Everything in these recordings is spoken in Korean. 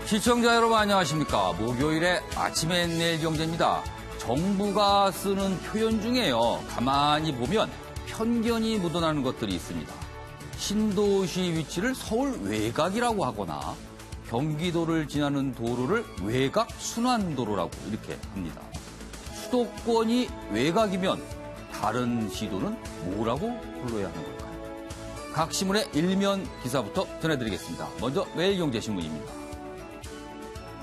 시청자 여러분 안녕하십니까. 목요일에 아침에 내일 경제입니다. 정부가 쓰는 표현 중에요. 가만히 보면 편견이 묻어나는 것들이 있습니다. 신도시 위치를 서울 외곽이라고 하거나 경기도를 지나는 도로를 외곽 순환도로라고 이렇게 합니다. 수도권이 외곽이면 다른 시도는 뭐라고 불러야 하는 걸까요? 각 신문의 일면 기사부터 전해드리겠습니다. 먼저 매일경제신문입니다.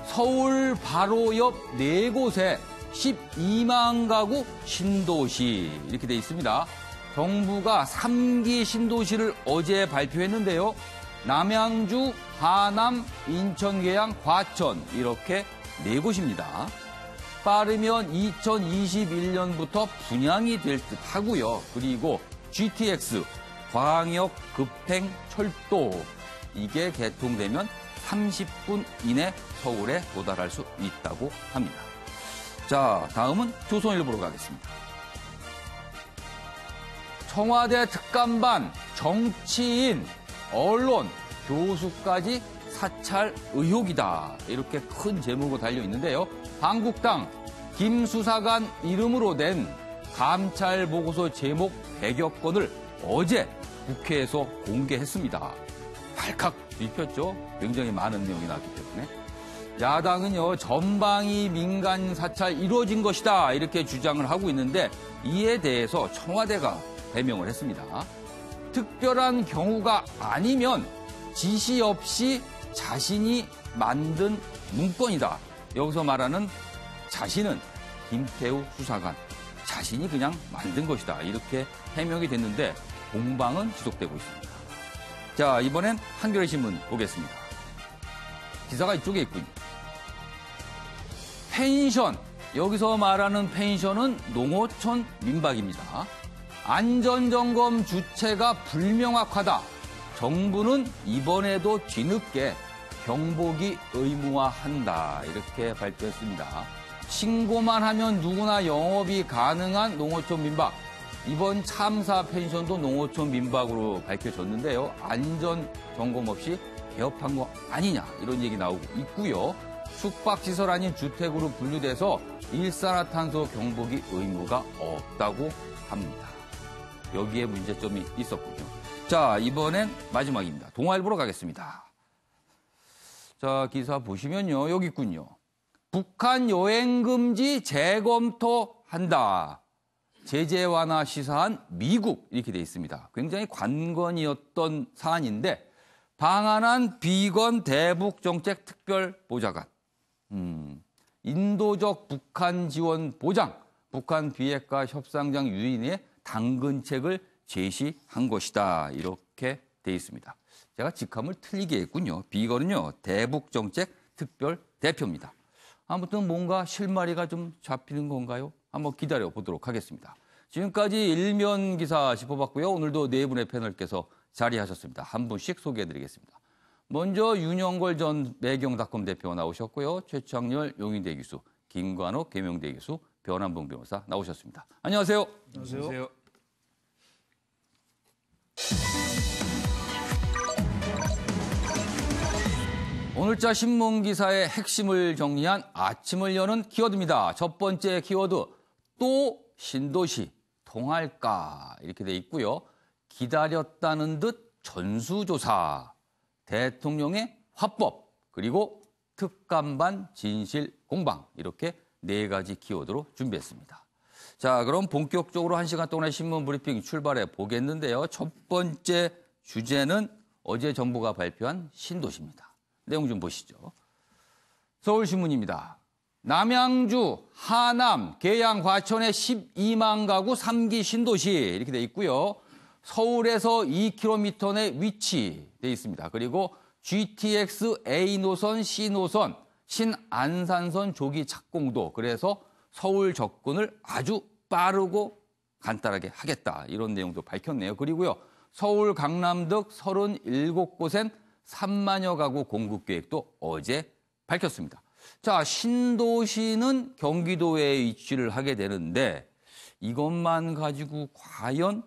서울 바로 옆 4곳에 12만 가구 신도시 이렇게 돼 있습니다. 정부가 3기 신도시를 어제 발표했는데요. 남양주, 하남, 인천, 계양, 과천 이렇게 4곳입니다. 빠르면 2021년부터 분양이 될 듯 하고요. 그리고 GTX, 광역 급행 철도 이게 개통되면 30분 이내 서울에 도달할 수 있다고 합니다. 자, 다음은 조선일보로 가겠습니다. 청와대 특감반, 정치인, 언론, 교수까지 사찰 의혹이다. 이렇게 큰 제목으로 달려 있는데요. 한국당 김 수사관 이름으로 낸 감찰 보고서 제목 100여 건을 어제 국회에서 공개했습니다. 발칵 뒤폈죠. 굉장히 많은 내용이 나왔기 때문에. 야당은요, 전방위 민간 사찰 이루어진 것이다. 이렇게 주장을 하고 있는데 이에 대해서 청와대가 해명을 했습니다. 특별한 경우가 아니면 지시 없이 자신이 만든 문건이다. 여기서 말하는 자신은 김태우 수사관, 자신이 그냥 만든 것이다. 이렇게 해명이 됐는데 공방은 지속되고 있습니다. 자, 이번엔 한겨레 신문 보겠습니다. 기사가 이쪽에 있군요. 펜션, 여기서 말하는 펜션은 농어촌 민박입니다. 안전점검 주체가 불명확하다. 정부는 이번에도 뒤늦게 경보기 의무화한다. 이렇게 발표했습니다. 신고만 하면 누구나 영업이 가능한 농어촌 민박. 이번 참사 펜션도 농어촌 민박으로 밝혀졌는데요. 안전 점검 없이 개업한 거 아니냐 이런 얘기 나오고 있고요. 숙박시설 아닌 주택으로 분류돼서 일산화탄소 경보기 의무가 없다고 합니다. 여기에 문제점이 있었군요. 자, 이번엔 마지막입니다. 동아일보로 가겠습니다. 자, 기사 보시면요. 여기 있군요. 북한 여행 금지 재검토한다. 제재 완화 시사한 미국 이렇게 돼 있습니다. 굉장히 관건이었던 사안인데 방한한 비건 대북 정책 특별 보좌관, 인도적 북한 지원 보장, 북한 비핵화 협상장 유인의 당근책을 제시한 것이다. 이렇게 돼 있습니다. 제가 직함을 틀리게 했군요. 비건은요, 대북 정책 특별 대표입니다. 아무튼 뭔가 실마리가 좀 잡히는 건가요? 한번 기다려 보도록 하겠습니다. 지금까지 일면 기사 짚어봤고요. 오늘도 네 분의 패널께서 자리하셨습니다. 한 분씩 소개해드리겠습니다. 먼저 윤영걸 전 매경닷컴 대표 나오셨고요. 최창렬 용인대 교수, 김관옥 계명대 교수, 변한봉 변호사 나오셨습니다. 안녕하세요. 안녕하세요. 오늘자 신문 기사의 핵심을 정리한 아침을 여는 키워드입니다. 첫 번째 키워드, 또 신도시 통할까 이렇게 돼 있고요. 기다렸다는 듯 전수조사, 대통령의 화법, 그리고 특감반 진실 공방 이렇게 4가지 키워드로 준비했습니다. 자, 그럼 본격적으로 1시간 동안의 신문 브리핑 출발해 보겠는데요. 첫 번째 주제는 어제 정부가 발표한 신도시입니다. 내용 좀 보시죠. 서울신문입니다. 남양주, 하남, 계양, 과천에 12만 가구 3기 신도시 이렇게 돼 있고요. 서울에서 2km 내 위치돼 있습니다. 그리고 GTX A 노선, C 노선, 신안산선 조기 착공도, 그래서 서울 접근을 아주 빠르고 간단하게 하겠다. 이런 내용도 밝혔네요. 그리고요, 서울, 강남 등 37곳엔 3만여 가구 공급 계획도 어제 밝혔습니다. 자, 신도시는 경기도에 위치를 하게 되는데 이것만 가지고 과연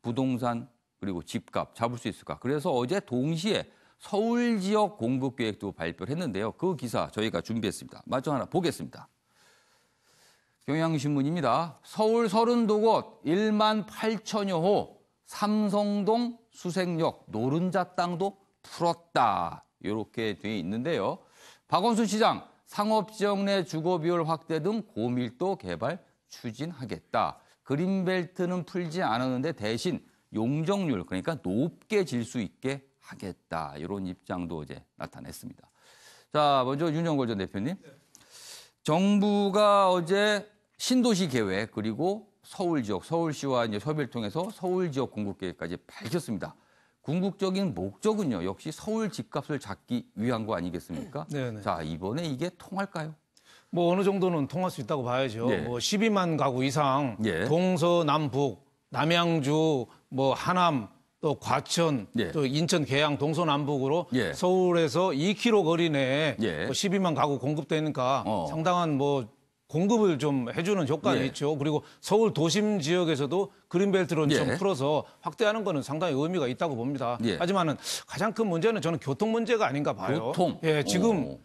부동산 그리고 집값 잡을 수 있을까? 그래서 어제 동시에 서울 지역 공급 계획도 발표를 했는데요. 그 기사 저희가 준비했습니다. 마저 하나 보겠습니다. 경향신문입니다. 서울 30도곳 1만 8천여 호, 삼성동 수색역 노른자 땅도 풀었다. 이렇게 돼 있는데요. 박원순 시장, 상업지역 내 주거비율 확대 등 고밀도 개발 추진하겠다. 그린벨트는 풀지 않았는데 대신 용적률, 그러니까 높게 질 수 있게 하겠다. 이런 입장도 이제 나타냈습니다. 자, 먼저 윤영걸 전 대표님. 정부가 어제 신도시 계획 그리고 서울 지역, 서울시와 이제 협의를 통해서 서울 지역 공급 계획까지 밝혔습니다. 궁극적인 목적은요, 역시 서울 집값을 잡기 위한 거 아니겠습니까? 네네. 자, 이번에 이게 통할까요? 뭐 어느 정도는 통할 수 있다고 봐야죠. 예. 뭐 12만 가구 이상, 예. 동서남북, 남양주, 뭐 하남, 또 과천, 예. 또 인천, 계양, 동서남북으로 예. 서울에서 2km 거리 내에 예. 뭐 12만 가구 공급되니까 상당한 뭐 공급을 좀 해주는 효과는 예. 있죠. 그리고 서울 도심 지역에서도 그린벨트로 좀 예. 풀어서 확대하는 거는 상당히 의미가 있다고 봅니다. 예. 하지만은 가장 큰 문제는 저는 교통 문제가 아닌가 봐요. 교통? 예, 지금 오.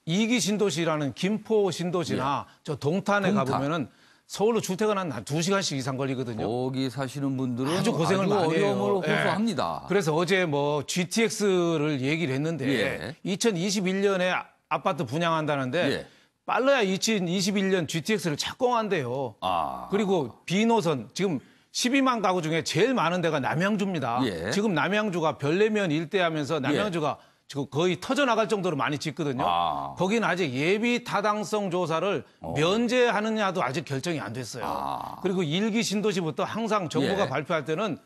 2기 신도시라는 김포 신도시나 저 동탄에 동탄. 가보면은 서울로 출퇴근 한 2시간씩 이상 걸리거든요. 거기 사시는 분들은 아주 고생을 많이 해요. 어려움을 예. 호소합니다. 그래서 어제 뭐 GTX를 얘기를 했는데 예. 2021년에 아파트 분양한다는데 예. 빨라야 2021년 GTX를 착공한대요. 아. 그리고 B노선 지금 12만 가구 중에 제일 많은 데가 남양주입니다. 예. 지금 남양주가 별내면 일대하면서 남양주가 지금 거의 터져나갈 정도로 많이 짓거든요. 아. 거기는 아직 예비 타당성 조사를 면제하느냐도 아직 결정이 안 됐어요. 아. 그리고 1기 신도시부터 항상 정부가 예. 발표할 때는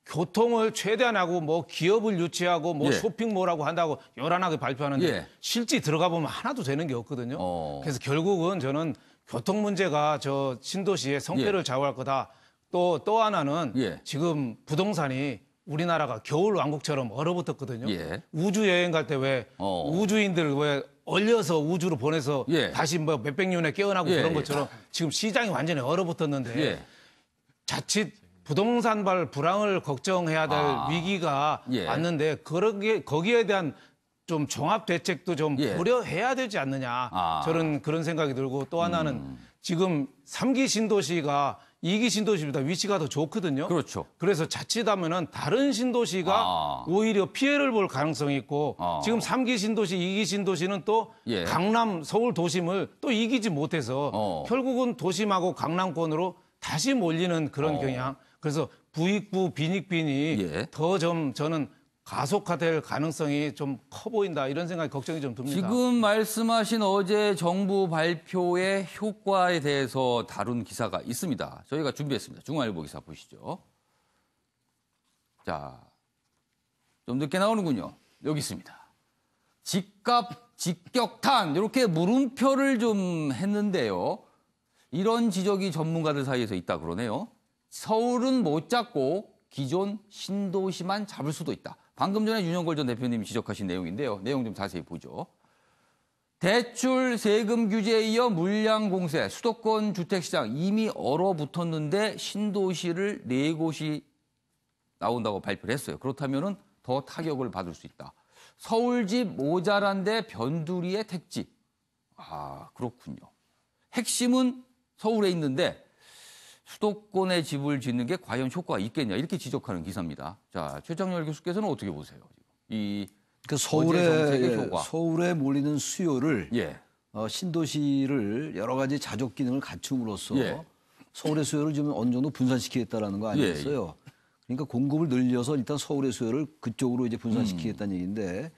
교통을 최대한 하고 뭐 기업을 유치하고 뭐 예. 쇼핑몰하고 한다고 요란하게 발표하는데 예. 실제 들어가 보면 하나도 되는 게 없거든요. 그래서 결국은 저는 교통 문제가 저 신도시의 성패를 좌우할 거다. 또 하나는 예. 지금 부동산이 우리나라가 겨울 왕국처럼 얼어붙었거든요. 예. 우주 여행 갈 때 왜 우주인들 왜 얼려서 우주로 보내서 예. 다시 뭐 몇백 년에 깨어나고 예, 그런 예. 것처럼 지금 시장이 완전히 얼어붙었는데 예. 자칫 부동산발 불황을 걱정해야 될 위기가 예. 왔는데 거기에 대한 좀 종합 대책도 좀 예. 고려해야 되지 않느냐. 저는 그런 생각이 들고 또 하나는 지금 3기 신도시가 2기 신도시보다 위치가 더 좋거든요. 그렇죠. 그래서 자칫하면은 다른 신도시가 오히려 피해를 볼 가능성이 있고 지금 3기 신도시, 2기 신도시는 또 예. 강남, 서울 도심을 또 이기지 못해서 결국은 도심하고 강남권으로 다시 몰리는 그런 경향. 그래서 부익부, 빈익빈이 예. 더 좀 저는 가속화될 가능성이 좀 커 보인다 이런 생각이 걱정이 좀 듭니다. 지금 말씀하신 어제 정부 발표의 효과에 대해서 다룬 기사가 있습니다. 저희가 준비했습니다. 중앙일보 기사 보시죠. 자, 좀 늦게 나오는군요. 여기 있습니다. 집값 직격탄 이렇게 물음표를 좀 했는데요. 이런 지적이 전문가들 사이에서 있다 그러네요. 서울은 못 잡고 기존 신도시만 잡을 수도 있다. 방금 전에 윤영걸 전 대표님이 지적하신 내용인데요. 내용 좀 자세히 보죠. 대출 세금 규제에 이어 물량 공세, 수도권 주택시장 이미 얼어붙었는데 신도시를 4곳이 나온다고 발표를 했어요. 그렇다면 더 타격을 받을 수 있다. 서울집 모자란데 변두리의 택지. 아, 그렇군요. 핵심은 서울에 있는데 수도권에 집을 짓는 게 과연 효과가 있겠냐 이렇게 지적하는 기사입니다. 자, 최정열 교수께서는 어떻게 보세요? 그 정책의 효과. 서울에 몰리는 수요를 예. 신도시를 여러 가지 자족 기능을 갖춤으로써 예. 서울의 수요를 좀 어느 정도 분산시키겠다라는 거 아니겠어요? 그러니까 공급을 늘려서 일단 서울의 수요를 그쪽으로 이제 분산시키겠다는 얘기인데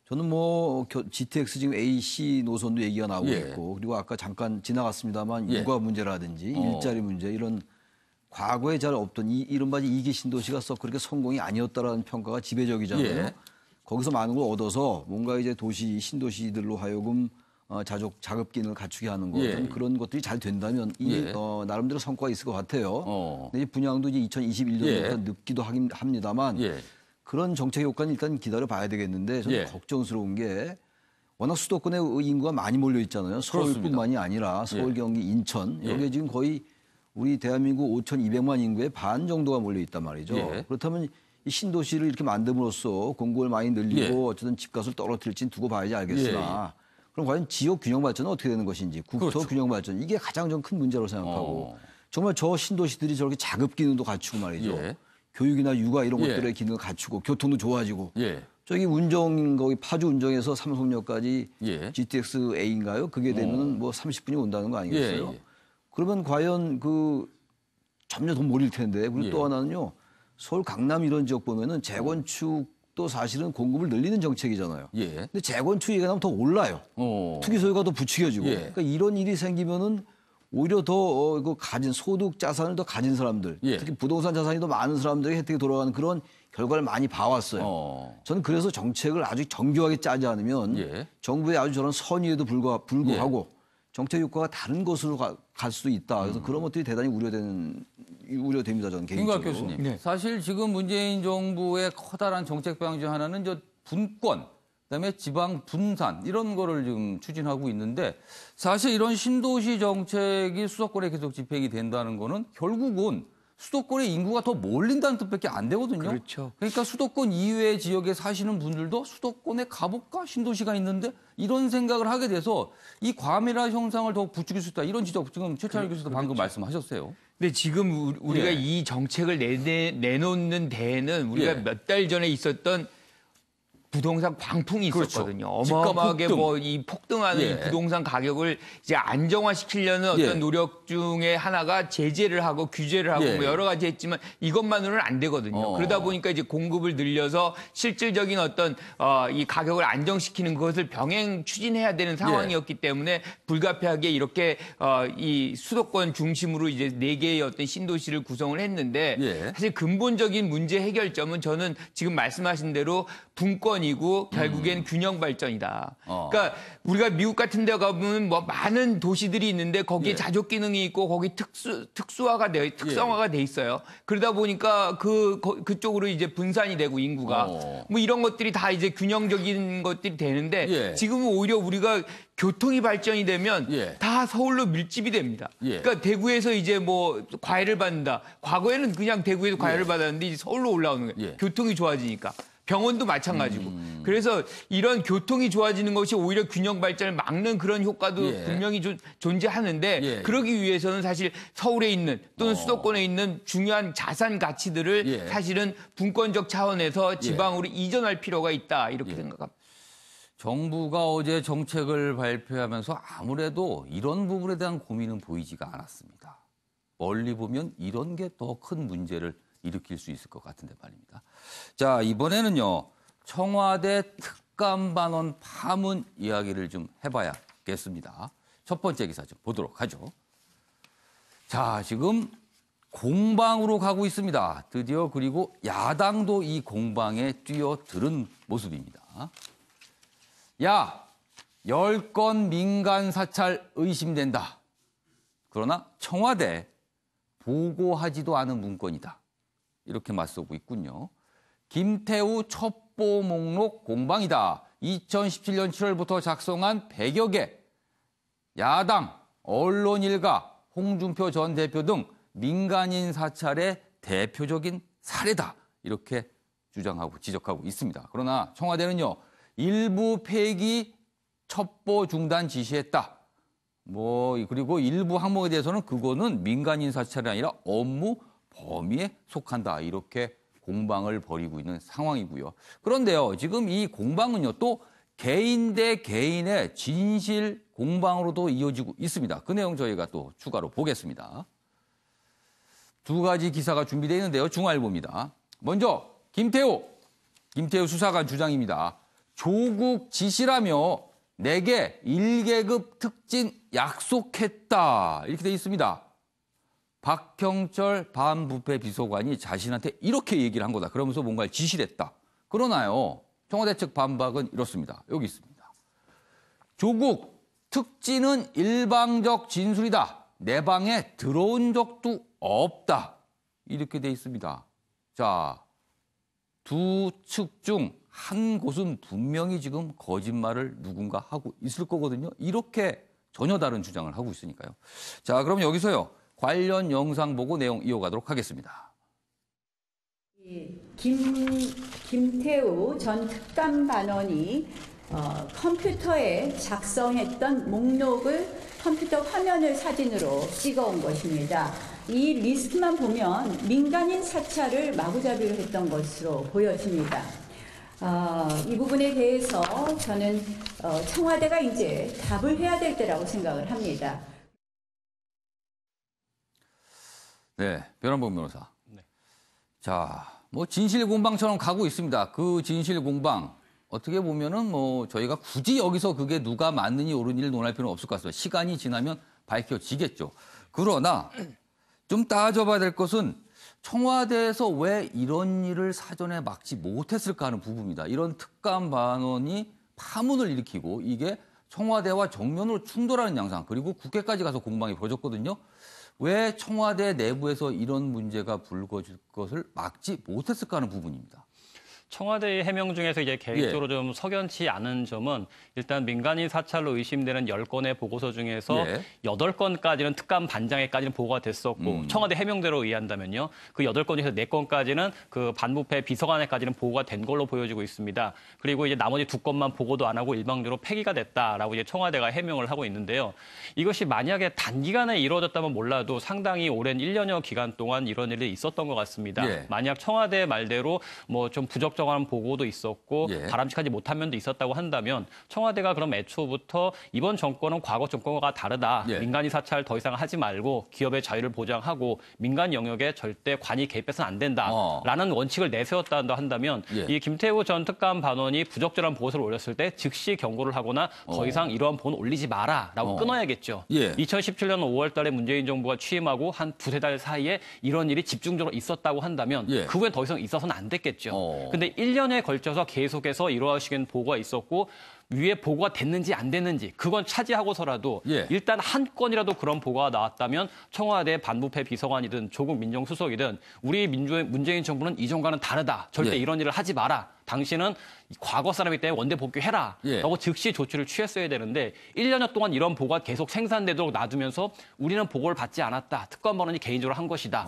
저는 뭐 GTX 지금 AC 노선도 얘기가 나오고 있고 그리고 아까 잠깐 지나갔습니다만 육아 문제라든지 일자리 문제 이런 과거에 잘 없던 이른바 2기 신도시가 썩 그렇게 성공이 아니었다라는 평가가 지배적이잖아요. 거기서 많은 걸 얻어서 뭔가 이제 신도시들로 하여금 자급 기능을 갖추게 하는 것 그런 것들이 잘 된다면 나름대로 성과가 있을 것 같아요. 근데 분양도 이제 2021년부터 늦기도 합니다만 그런 정책 효과는 일단 기다려 봐야 되겠는데 저는 걱정스러운 게 워낙 수도권에 인구가 많이 몰려 있잖아요. 서울뿐만이 아니라 서울, 경기, 인천 여기에 지금 거의 우리 대한민국 5,200만 인구의 반 정도가 몰려 있단 말이죠. 그렇다면 이 신도시를 이렇게 만듦으로써 공급을 많이 늘리고 어쨌든 집값을 떨어뜨릴지는 두고 봐야지 알겠으나 그럼 과연 지역 균형 발전은 어떻게 되는 것인지 국토 균형 발전 이게 가장 좀 큰 문제로 생각하고 정말 저 신도시들이 저렇게 자급 기능도 갖추고 말이죠. 교육이나 육아 이런 것들의 기능을 갖추고 교통도 좋아지고 저기 운정 거기 파주 운정에서 삼성역까지 GTX A인가요? 그게 되면은 뭐 30분이 온다는 거 아니겠어요? 그러면 과연 그 점점 더 몰릴 텐데 그리고 또 하나는요. 서울 강남 이런 지역 보면은 재건축도 사실은 공급을 늘리는 정책이잖아요. 근데 재건축 얘기가 나면 더 올라요. 투기 소유가 더 부추겨지고. 그러니까 이런 일이 생기면은 오히려 더 가진 소득 자산을 더 가진 사람들, 특히 부동산 자산이 더 많은 사람들에게 혜택이 돌아가는 그런 결과를 많이 봐왔어요. 저는 그래서 정책을 아주 정교하게 짜지 않으면 정부의 아주 저런 선의에도 불구하고 정책 효과가 다른 곳으로 갈 수도 있다. 그래서 그런 것들이 대단히 우려됩니다. 저는 개인적으로. 김광학 교수님, 사실 지금 문재인 정부의 커다란 정책 방향 중 하나는 저 분권, 그다음에 지방 분산 이런 거를 지금 추진하고 있는데 사실 이런 신도시 정책이 수도권에 계속 집행이 된다는 거는 결국은 수도권의 인구가 더 몰린다는 뜻밖에 안 되거든요. 그렇죠. 그러니까 수도권 이외의 지역에 사시는 분들도 수도권에 가볼까 신도시가 있는데 이런 생각을 하게 돼서 이 과밀화 현상을 더 부추길 수 있다. 이런 지적 지금 최찬일 교수도 방금 말씀하셨어요. 근데 지금 우리가 이 정책을 내놓는 데에는 우리가 몇 달 전에 있었던 부동산 광풍이 있었거든요. 어마어마하게 뭐 이 폭등하는 이 부동산 가격을 이제 안정화시키려는 어떤 노력 중에 하나가 제재를 하고 규제를 하고 뭐 여러 가지 했지만 이것만으로는 안 되거든요. 그러다 보니까 이제 공급을 늘려서 실질적인 어떤 이 가격을 안정시키는 것을 병행 추진해야 되는 상황이었기 때문에 불가피하게 이렇게 이 수도권 중심으로 이제 4개의 어떤 신도시를 구성을 했는데 사실 근본적인 문제 해결점은 저는 지금 말씀하신 대로 분권이고 결국엔 균형 발전이다. 그러니까 우리가 미국 같은 데 가보면 뭐 많은 도시들이 있는데 거기에 자족 기능이 있고 거기 특성화가 돼 있어요. 그러다 보니까 그쪽으로 이제 분산이 되고 인구가 뭐 이런 것들이 다 이제 균형적인 것들이 되는데 지금은 오히려 우리가 교통이 발전이 되면 다 서울로 밀집이 됩니다. 그러니까 대구에서 이제 뭐 과외를 받는다. 과거에는 그냥 대구에서 과외를 받았는데 이제 서울로 올라오는 거예요. 교통이 좋아지니까. 병원도 마찬가지고. 그래서 이런 교통이 좋아지는 것이 오히려 균형 발전을 막는 그런 효과도 분명히 존재하는데 그러기 위해서는 사실 서울에 있는 또는 수도권에 있는 중요한 자산 가치들을 사실은 분권적 차원에서 지방으로 이전할 필요가 있다. 이렇게 생각합니다. 정부가 어제 정책을 발표하면서 아무래도 이런 부분에 대한 고민은 보이지가 않았습니다. 멀리 보면 이런 게 더 큰 문제를 일으킬 수 있을 것 같은데 말입니다. 자, 이번에는요. 청와대 특감반원 파문 이야기를 좀 해봐야겠습니다. 첫 번째 기사 좀 보도록 하죠. 자, 지금 공방으로 가고 있습니다. 드디어 그리고 야당도 이 공방에 뛰어드는 모습입니다. 야, 10건 민간 사찰 의심된다. 그러나 청와대 보고하지도 않은 문건이다. 이렇게 맞서고 있군요. 김태우 첩보 목록 공방이다. 2017년 7월부터 작성한 100여 개. 야당, 언론 일가, 홍준표 전 대표 등 민간인 사찰의 대표적인 사례다. 이렇게 주장하고 지적하고 있습니다. 그러나 청와대는요. 일부 폐기 첩보 중단 지시했다. 그리고 일부 항목에 대해서는 그거는 민간인 사찰이 아니라 업무 범위에 속한다. 이렇게 공방을 벌이고 있는 상황이고요. 그런데요. 지금 이 공방은요. 또 개인 대 개인의 진실 공방으로도 이어지고 있습니다. 그 내용 저희가 또 추가로 보겠습니다. 두 가지 기사가 준비되어 있는데요. 중앙일보입니다. 먼저 김태우 수사관 주장입니다. 조국 지시라며 내게 1계급 특진 약속했다. 이렇게 되어 있습니다. 박형철 반부패 비서관이 자신한테 이렇게 얘기를 한 거다. 그러면서 뭔가를 지시를 했다. 그러나요. 청와대 측 반박은 이렇습니다. 여기 있습니다. 조국 특진은 일방적 진술이다. 내 방에 들어온 적도 없다. 이렇게 돼 있습니다. 자, 두 측 중 한 곳은 분명히 지금 거짓말을 누군가 하고 있을 거거든요. 이렇게 전혀 다른 주장을 하고 있으니까요. 자, 그럼 여기서요. 관련 영상 보고 내용 이어가도록 하겠습니다. 김태우 전 특감반원이 컴퓨터에 작성했던 목록을 컴퓨터 화면을 사진으로 찍어온 것입니다. 이 리스트만 보면 민간인 사찰을 마구잡이로 했던 것으로 보여집니다. 이 부분에 대해서 저는 청와대가 이제 답을 해야 될 때라고 생각을 합니다. 네, 변환봉 변호사. 네. 자, 뭐 진실 공방처럼 가고 있습니다. 그 진실 공방 어떻게 보면은 뭐 저희가 굳이 여기서 그게 누가 맞느니 옳으니를 논할 필요는 없을 것 같습니다. 시간이 지나면 밝혀지겠죠. 그러나 좀 따져봐야 될 것은 청와대에서 왜 이런 일을 사전에 막지 못했을까 하는 부분입니다. 이런 특감 반원이 파문을 일으키고 이게 청와대와 정면으로 충돌하는 양상, 그리고 국회까지 가서 공방이 벌어졌거든요. 왜 청와대 내부에서 이런 문제가 불거질 것을 막지 못했을까 하는 부분입니다. 청와대의 해명 중에서 이제 개인적으로 좀 석연치 않은 점은 일단 민간인 사찰로 의심되는 10건의 보고서 중에서 8건까지는 특감 반장에까지는 보고가 됐었고 청와대 해명대로 의한다면요. 그 8건 중에서 4건까지는 그 반부패 비서관에까지는 보고가 된 걸로 보여지고 있습니다. 그리고 이제 나머지 2건만 보고도 안 하고 일방적으로 폐기가 됐다라고 이제 청와대가 해명을 하고 있는데요. 이것이 만약에 단기간에 이루어졌다면 몰라도 상당히 오랜 1년여 기간 동안 이런 일이 있었던 것 같습니다. 만약 청와대 말대로 뭐 좀 부적절한 보고도 있었고 바람직하지 못한 면도 있었다고 한다면 청와대가 그럼 애초부터 이번 정권은 과거 정권과 다르다. 민간인 사찰 더 이상 하지 말고 기업의 자유를 보장하고 민간 영역에 절대 관이 개입해서는 안 된다라는 원칙을 내세웠다 한다면 이 김태우 전 특감 반원이 부적절한 보고서를 올렸을 때 즉시 경고를 하거나 더 이상 이러한 보고는 올리지 마라라고 끊어야겠죠. 2017년 5월 달에 문재인 정부가 취임하고 한 두세 달 사이에 이런 일이 집중적으로 있었다고 한다면 그 후에 더 이상 있어서는 안 됐겠죠. 근데 1년에 걸쳐서 계속해서 이러하시는 보고가 있었고 위에 보고가 됐는지 안 됐는지 그건 차지하고서라도 일단 한 건이라도 그런 보고가 나왔다면 청와대 반부패 비서관이든 조국 민정수석이든 우리 문재인 정부는 이전과는 다르다. 절대 이런 일을 하지 마라. 당신은 과거 사람이기 때문에 원대 복귀해라. 라고 즉시 조치를 취했어야 되는데 1년여 동안 이런 보고가 계속 생산되도록 놔두면서 우리는 보고를 받지 않았다. 특감 반원이 개인적으로 한 것이다.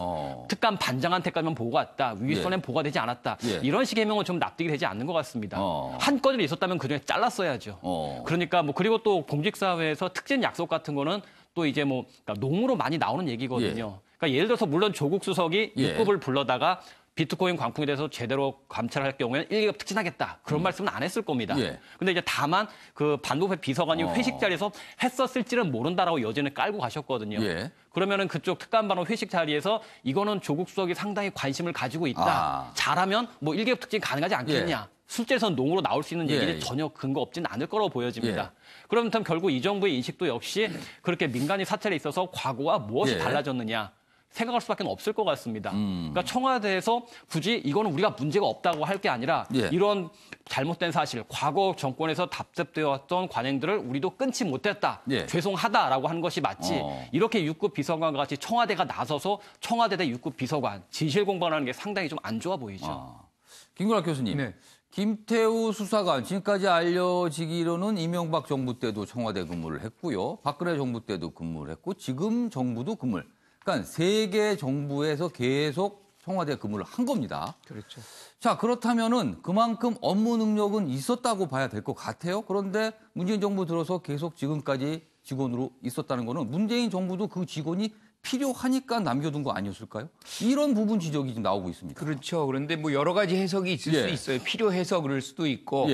특감 반장한테까지만 보고가 왔다. 위선엔 보고가 되지 않았다. 이런 식의 해명은 좀 납득이 되지 않는 것 같습니다. 한 건이라도 있었다면 그중에 잘랐어야죠. 그러니까 뭐 그리고 또 공직사회에서 특진 약속 같은 거는 또 이제 뭐 그러니까 농으로 많이 나오는 얘기거든요. 그러니까 예를 들어서 물론 조국 수석이 6급을 불러다가 비트코인 광풍에 대해서 제대로 감찰할 경우에는 1급 특진하겠다. 그런 말씀은 안 했을 겁니다. 근데 이제 다만 그 반부패 비서관이 회식 자리에서 했었을지는 모른다라고 여진을 깔고 가셨거든요. 그러면은 그쪽 특감 반원 회식 자리에서 이거는 조국 수석이 상당히 관심을 가지고 있다. 잘하면 뭐 1급 특진 가능하지 않겠냐. 실제에서는 농으로 나올 수 있는 얘기는 전혀 근거 없지는 않을 거라고 보여집니다. 그렇다면 결국 이 정부의 인식도 역시 그렇게 민간인 사찰에 있어서 과거와 무엇이 달라졌느냐. 생각할 수밖에 없을 것 같습니다. 그러니까 청와대에서 굳이 이거는 우리가 문제가 없다고 할 게 아니라 이런 잘못된 사실, 과거 정권에서 답습되어 왔던 관행들을 우리도 끊지 못했다. 죄송하다라고 하는 것이 맞지. 이렇게 6급 비서관과 같이 청와대가 나서서 청와대 대 6급 비서관 진실 공방하는 게 상당히 좀 안 좋아 보이죠. 김건학 교수님. 김태우 수사관 지금까지 알려지기로는 이명박 정부 때도 청와대 근무를 했고요. 박근혜 정부 때도 근무를 했고 지금 정부도 근무를. 그러니까 3개 정부에서 계속 청와대 근무를 한 겁니다. 그렇죠. 자, 그렇다면은 그만큼 업무 능력은 있었다고 봐야 될 것 같아요. 그런데 문재인 정부 들어서 계속 지금까지 직원으로 있었다는 거는 문재인 정부도 그 직원이 필요하니까 남겨둔 거 아니었을까요? 이런 부분 지적이 지금 나오고 있습니다. 그렇죠. 그런데 뭐 여러 가지 해석이 있을 수 있어요. 필요해서 그럴 수도 있고.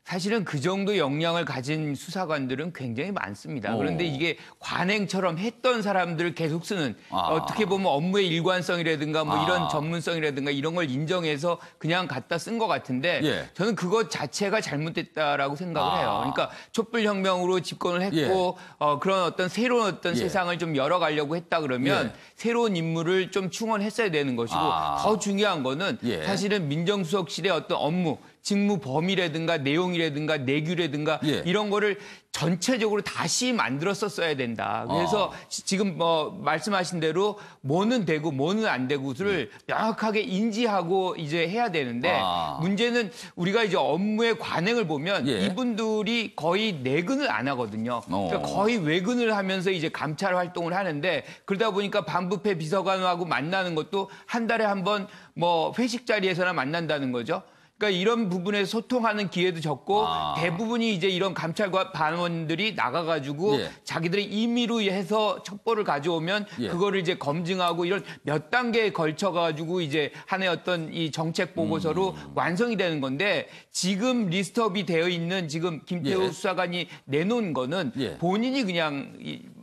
사실은 그 정도 역량을 가진 수사관들은 굉장히 많습니다. 그런데 이게 관행처럼 했던 사람들을 계속 쓰는 어떻게 보면 업무의 일관성이라든가 뭐 이런 전문성이라든가 이런 걸 인정해서 그냥 갖다 쓴 것 같은데 저는 그것 자체가 잘못됐다라고 생각을 해요. 그러니까 촛불혁명으로 집권을 했고 그런 어떤 새로운 어떤 세상을 좀 열어가려고 했다 그러면 새로운 인물을 좀 충원했어야 되는 것이고 더 중요한 거는 사실은 민정수석실의 어떤 업무 직무 범위라든가 내용이라든가 내규라든가 예. 이런 거를 전체적으로 다시 만들었었어야 된다. 그래서 지금 뭐 말씀하신 대로 뭐는 되고 뭐는 안 되고를 명확하게 인지하고 이제 해야 되는데 문제는 우리가 이제 업무의 관행을 보면 예. 이분들이 거의 내근을 안 하거든요. 그러니까 거의 외근을 하면서 이제 감찰 활동을 하는데 그러다 보니까 반부패 비서관하고 만나는 것도 한 달에 한 번 뭐 회식 자리에서나 만난다는 거죠. 그러니까 이런 부분에 소통하는 기회도 적고 대부분이 이제 이런 감찰관 반원들이 나가가지고 예. 자기들의 임의로 해서 첩보를 가져오면 예. 그거를 이제 검증하고 이런 몇 단계에 걸쳐가지고 이제 하나의 어떤 이 정책 보고서로 완성이 되는 건데 지금 리스트업이 되어 있는 지금 김태우 예. 수사관이 내놓은 거는 예. 본인이 그냥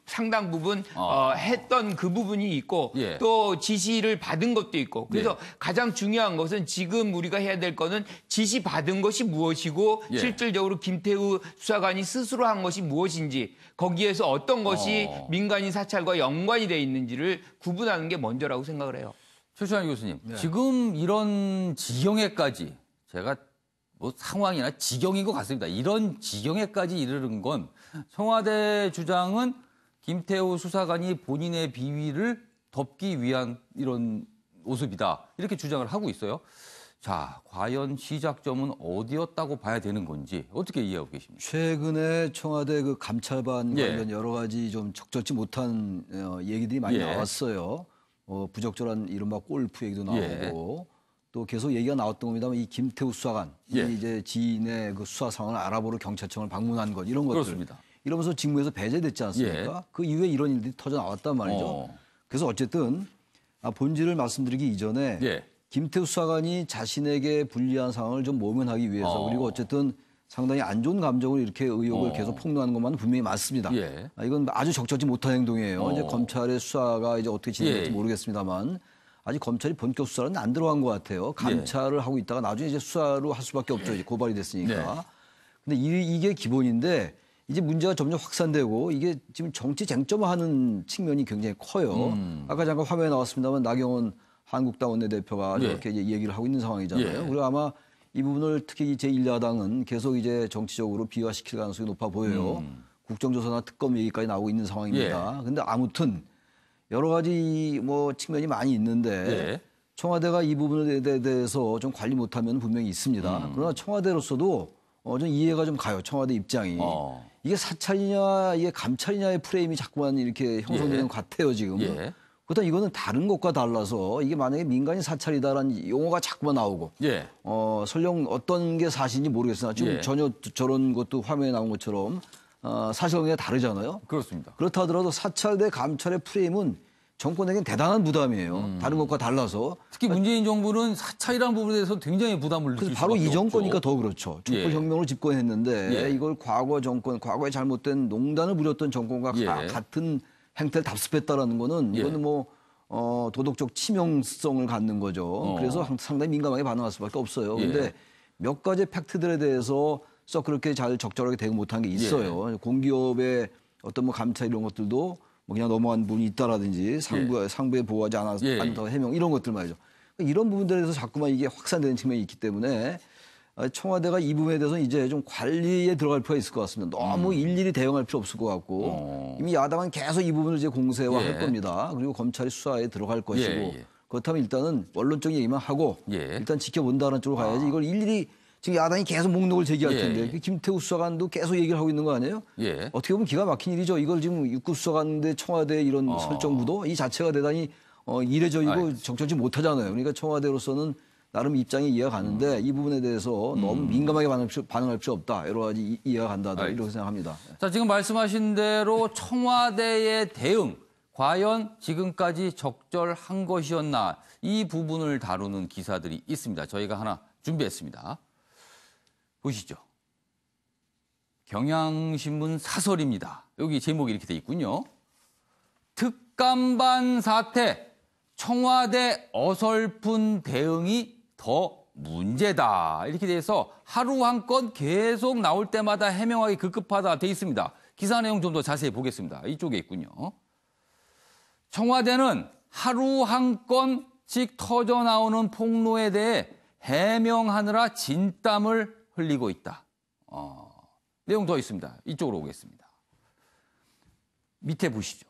상당 부분 했던 그 부분이 있고 예. 또 지시를 받은 것도 있고 그래서 가장 중요한 것은 지금 우리가 해야 될 거는 지시 받은 것이 무엇이고 예. 실질적으로 김태우 수사관이 스스로 한 것이 무엇인지 거기에서 어떤 것이 민간인 사찰과 연관이 돼 있는지를 구분하는 게 먼저라고 생각을 해요. 최수환 교수님, 지금 이런 지경에까지 제가 뭐 상황이나 지경인 것 같습니다. 이런 지경에까지 이르는 건 청와대 주장은 김태우 수사관이 본인의 비위를 덮기 위한 이런 모습이다. 이렇게 주장을 하고 있어요. 자, 과연 시작점은 어디였다고 봐야 되는 건지 어떻게 이해하고 계십니까? 최근에 청와대 그 감찰반 예. 관련 여러 가지 좀 적절치 못한 얘기들이 많이 예. 나왔어요. 부적절한 이른바 골프 얘기도 나오고 또 계속 얘기가 나왔던 겁니다만 이 김태우 수사관 예. 이 이제 지인의 그 수사 상황을 알아보러 경찰청을 방문한 것 이런 것들 그렇습니다. 이러면서 직무에서 배제됐지 않습니까? 그 이후에 이런 일들이 터져 나왔단 말이죠. 그래서 어쨌든 본질을 말씀드리기 이전에 예. 김태우 수사관이 자신에게 불리한 상황을 좀 모면하기 위해서 그리고 어쨌든 상당히 안 좋은 감정으로 이렇게 의혹을 계속 폭로하는 것만은 분명히 맞습니다. 예. 이건 아주 적절치 못한 행동이에요. 이제 검찰의 수사가 이제 어떻게 진행될지 예. 모르겠습니다만 아직 검찰이 본격 수사는 안 들어간 것 같아요. 감찰을 하고 있다가 나중에 이제 수사로 할 수밖에 없죠. 이제 고발이 됐으니까. 근데 이게 기본인데 이제 문제가 점점 확산되고 이게 지금 정치 쟁점화하는 측면이 굉장히 커요. 아까 잠깐 화면에 나왔습니다만 나경원 한국당 원내대표가 이렇게 이제 얘기를 하고 있는 상황이잖아요. 그리고 아마 이 부분을 특히 제1야당은 계속 이제 정치적으로 비화시킬 가능성이 높아 보여요. 국정조사나 특검 얘기까지 나오고 있는 상황입니다. 근데 아무튼 여러 가지 뭐 측면이 많이 있는데 청와대가 이 부분에 대해서 좀 관리 못하면 분명히 있습니다. 그러나 청와대로서도 좀 이해가 좀 가요. 청와대 입장이. 이게 사찰이냐 이게 감찰이냐의 프레임이 자꾸만 이렇게 형성되는 것 같아요. 지금. 그렇다면 이거는 다른 것과 달라서 이게 만약에 민간인 사찰이다라는 용어가 자꾸만 나오고 설령 어떤 게 사실인지 모르겠으나 지금 전혀 저런 것도 화면에 나온 것처럼 사실관계가 다르잖아요. 그렇습니다. 그렇다 하더라도 사찰 대 감찰의 프레임은 정권에게는 대단한 부담이에요. 다른 것과 달라서. 특히 문재인 정부는 사찰이라는 부분에 대해서 굉장히 부담을 느낄 그래서 수밖에 바로 이 없죠. 정권이니까 더 그렇죠. 촛불혁명을 집권했는데 예. 이걸 과거 정권, 과거에 잘못된 농단을 부렸던 정권과 같은 행태를 답습했다라는 거는 이거는 뭐 도덕적 치명성을 갖는 거죠. 그래서 상당히 민감하게 반응할 수밖에 없어요. 그런데 몇 가지 팩트들에 대해서 썩 그렇게 잘 적절하게 대응 못한 게 있어요. 공기업의 어떤 뭐 감찰 이런 것들도 뭐 그냥 넘어간 부분이 있다라든지 상부에 보호하지 않았다 해명 이런 것들 말이죠. 이런 부분들에 대해서 자꾸만 이게 확산되는 측면이 있기 때문에 청와대가 이 부분에 대해서는 이제 좀 관리에 들어갈 필요가 있을 것 같습니다. 너무 일일이 대응할 필요 없을 것 같고 이미 야당은 계속 이 부분을 이제 공세화할 겁니다. 그리고 검찰이 수사에 들어갈 것이고 그렇다면 일단은 원론적인 얘기만 하고 일단 지켜본다는 쪽으로 가야지 이걸 일일이 지금 야당이 계속 목록을 제기할 텐데 김태우 수사관도 계속 얘기를 하고 있는 거 아니에요? 어떻게 보면 기가 막힌 일이죠. 이걸 지금 육급 수사관 대 청와대 이런 설정구도 이 자체가 대단히 이례적이고 적절치 못하잖아요. 그러니까 청와대로서는 나름 입장이 이해가 가는데 이 부분에 대해서 너무 민감하게 반응할 필요 없다. 여러 가지 이해가 간다. 이렇게 생각합니다. 자, 지금 말씀하신 대로 청와대의 대응 과연 지금까지 적절한 것이었나 이 부분을 다루는 기사들이 있습니다. 저희가 하나 준비했습니다. 보시죠. 경향신문 사설입니다. 여기 제목이 이렇게 돼 있군요. 특감반 사태, 청와대 어설픈 대응이 더 문제다. 이렇게 돼서 하루 한 건 계속 나올 때마다 해명하기 급급하다 돼 있습니다. 기사 내용 좀 더 자세히 보겠습니다. 이쪽에 있군요. 청와대는 하루 한 건씩 터져 나오는 폭로에 대해 해명하느라 진땀을 흘리고 있다. 내용 더 있습니다. 이쪽으로 오겠습니다. 밑에 보시죠.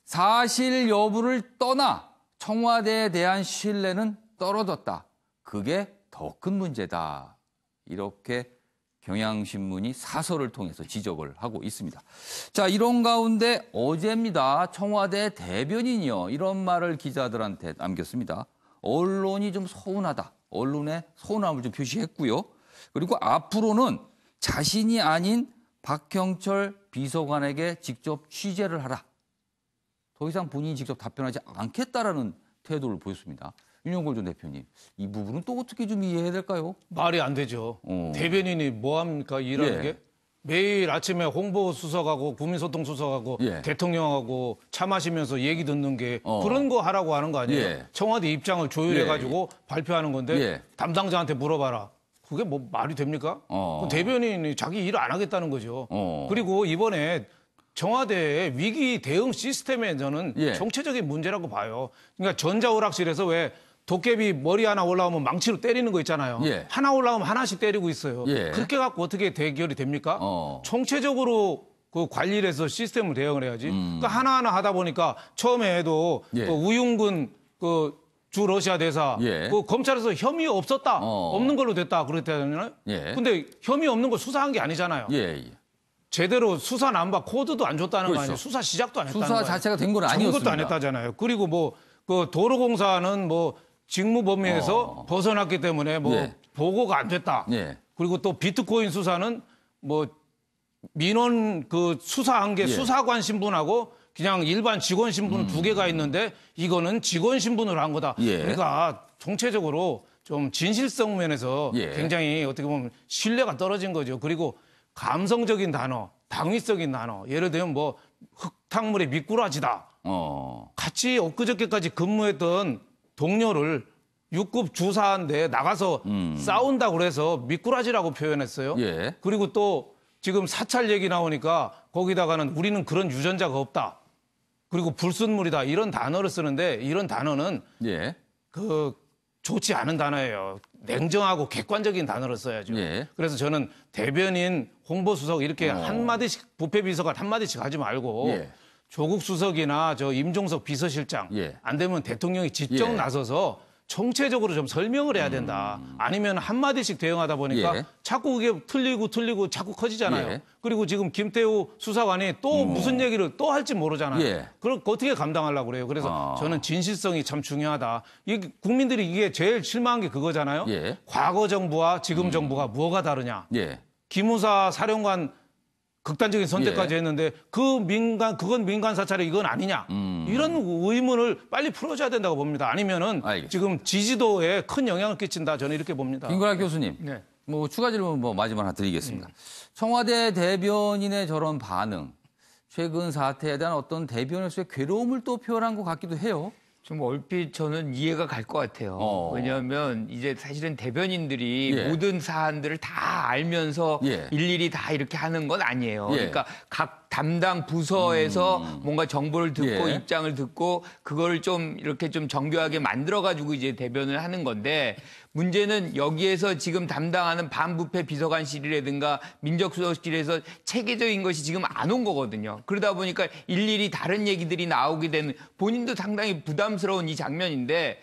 사실 여부를 떠나 청와대에 대한 신뢰는 떨어졌다. 그게 더 큰 문제다. 이렇게 경향신문이 사설을 통해서 지적을 하고 있습니다. 자, 이런 가운데 어제입니다. 청와대 대변인이요. 이런 말을 기자들한테 남겼습니다. 언론이 좀 서운하다. 언론의 서운함을 좀 표시했고요. 그리고 앞으로는 자신이 아닌 박형철 비서관에게 직접 취재를 하라. 더 이상 본인이 직접 답변하지 않겠다라는 태도를 보였습니다. 윤영걸 전 대표님, 이 부분은 또 어떻게 좀 이해해야 될까요? 말이 안 되죠. 대변인이 뭐 합니까? 일하는 게? 매일 아침에 홍보수석하고 국민소통수석하고 대통령하고 차 마시면서 얘기 듣는 게 그런 거 하라고 하는 거 아니에요? 청와대 입장을 조율해가지고 발표하는 건데 담당자한테 물어봐라. 그게 뭐 말이 됩니까? 대변인이 자기 일 안 하겠다는 거죠. 그리고 이번에 청와대의 위기 대응 시스템에 저는 정체적인 문제라고 봐요. 그러니까 전자오락실에서 왜 도깨비 머리 하나 올라오면 망치로 때리는 거 있잖아요. 하나 올라오면 하나씩 때리고 있어요. 그렇게 갖고 어떻게 대결이 됩니까? 총체적으로 그 관리를 해서 시스템을 대응을 해야지. 그러니까 하나하나 하다 보니까 처음에도 그 우윤근 그 주 러시아 대사 그 검찰에서 혐의 없었다. 없는 걸로 됐다. 그랬다잖아요. 근데 혐의 없는 걸 수사한 게 아니잖아요. 제대로 수사는 안 봐. 코드도 안 줬다는 거 아니에요. 수사 시작도 안 했다는 거예요. 수사 자체가 된 건 아니었습니다. 아무것도 안 했다잖아요. 그리고 뭐 그 도로공사는 뭐 직무 범위에서 벗어났기 때문에 뭐 보고가 안 됐다. 그리고 또 비트코인 수사는 뭐 민원 그 수사한 게 수사관 신분하고 그냥 일반 직원 신분 두 개가 있는데 이거는 직원 신분으로 한 거다. 그러니까 총체적으로 좀 진실성 면에서 굉장히 어떻게 보면 신뢰가 떨어진 거죠. 그리고 감성적인 단어, 당위적인 단어, 예를 들면 뭐 흙탕물에 미꾸라지다. 같이 엊그저께까지 근무했던 동료를 6급 주사한데 나가서 싸운다고 그래서 미꾸라지라고 표현했어요. 그리고 또 지금 사찰 얘기 나오니까 거기다가는 우리는 그런 유전자가 없다. 그리고 불순물이다. 이런 단어를 쓰는데 이런 단어는 그 좋지 않은 단어예요. 냉정하고 객관적인 단어를 써야죠. 그래서 저는 대변인, 홍보수석 이렇게 한마디씩 부패비서관 한마디씩 하지 말고 조국 수석이나 저 임종석 비서실장 안 되면 대통령이 직접 나서서 정체적으로 좀 설명을 해야 된다. 아니면 한마디씩 대응하다 보니까 자꾸 그게 틀리고 자꾸 커지잖아요. 그리고 지금 김태우 수사관이 또 무슨 얘기를 또 할지 모르잖아요. 그걸 어떻게 감당하려고 그래요. 그래서 저는 진실성이 참 중요하다. 이게 국민들이 이게 제일 실망한 게 그거잖아요. 과거 정부와 지금 정부가 뭐가 다르냐. 기무사 사령관 극단적인 선택까지 했는데 그건 민간 사찰이 이건 아니냐. 이런 의문을 빨리 풀어줘야 된다고 봅니다. 아니면은 지금 지지도에 큰 영향을 끼친다. 저는 이렇게 봅니다. 김건학 교수님, 뭐 추가 질문 뭐 마지막 하나 드리겠습니다. 청와대 대변인의 저런 반응, 최근 사태에 대한 어떤 대변인으로서의 괴로움을 또 표현한 것 같기도 해요. 좀 얼핏 저는 이해가 갈 것 같아요. 왜냐하면 이제 사실은 대변인들이 모든 사안들을 다 알면서 일일이 다 이렇게 하는 건 아니에요. 그러니까 각 담당 부서에서 뭔가 정보를 듣고 입장을 듣고 그걸 좀 이렇게 좀 정교하게 만들어가지고 이제 대변을 하는 건데 문제는 여기에서 지금 담당하는 반부패 비서관실이라든가 민정수석실에서 체계적인 것이 지금 안 온 거거든요. 그러다 보니까 일일이 다른 얘기들이 나오게 되는 본인도 상당히 부담스러운 이 장면인데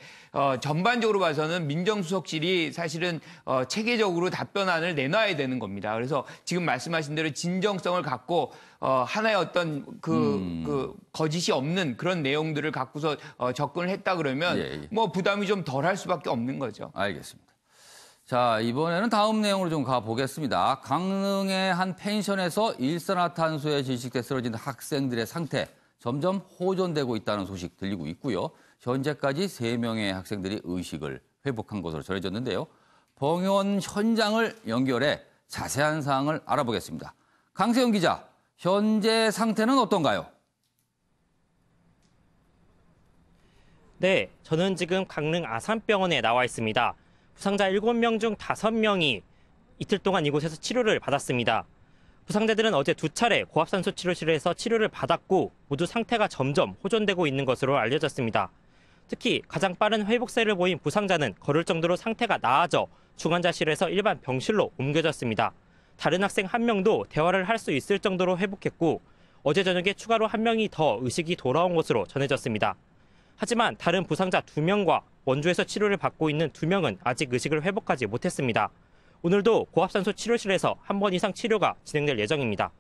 전반적으로 봐서는 민정수석실이 사실은 체계적으로 답변안을 내놔야 되는 겁니다. 그래서 지금 말씀하신 대로 진정성을 갖고 하나의 어떤 그 거짓이 없는 그런 내용들을 갖고서 접근을 했다 그러면 뭐 부담이 좀 덜 할 수밖에 없는 거죠. 알겠습니다. 자, 이번에는 다음 내용으로 좀 가보겠습니다. 강릉의 한 펜션에서 일산화탄소에 질식돼 쓰러진 학생들의 상태 점점 호전되고 있다는 소식 들리고 있고요. 현재까지 3명의 학생들이 의식을 회복한 것으로 전해졌는데요. 병원 현장을 연결해 자세한 사항을 알아보겠습니다. 강세영 기자, 현재 상태는 어떤가요? 네, 저는 지금 강릉 아산병원에 나와 있습니다. 부상자 7명 중 5명이 이틀 동안 이곳에서 치료를 받았습니다. 부상자들은 어제 2차례 고압산소 치료실에서 치료를 받았고 모두 상태가 점점 호전되고 있는 것으로 알려졌습니다. 특히 가장 빠른 회복세를 보인 부상자는 걸을 정도로 상태가 나아져 중환자실에서 일반 병실로 옮겨졌습니다. 다른 학생 한 명도 대화를 할 수 있을 정도로 회복했고 어제 저녁에 추가로 한 명이 더 의식이 돌아온 것으로 전해졌습니다. 하지만 다른 부상자 2명과 원주에서 치료를 받고 있는 2명은 아직 의식을 회복하지 못했습니다. 오늘도 고압산소 치료실에서 한 번 이상 치료가 진행될 예정입니다.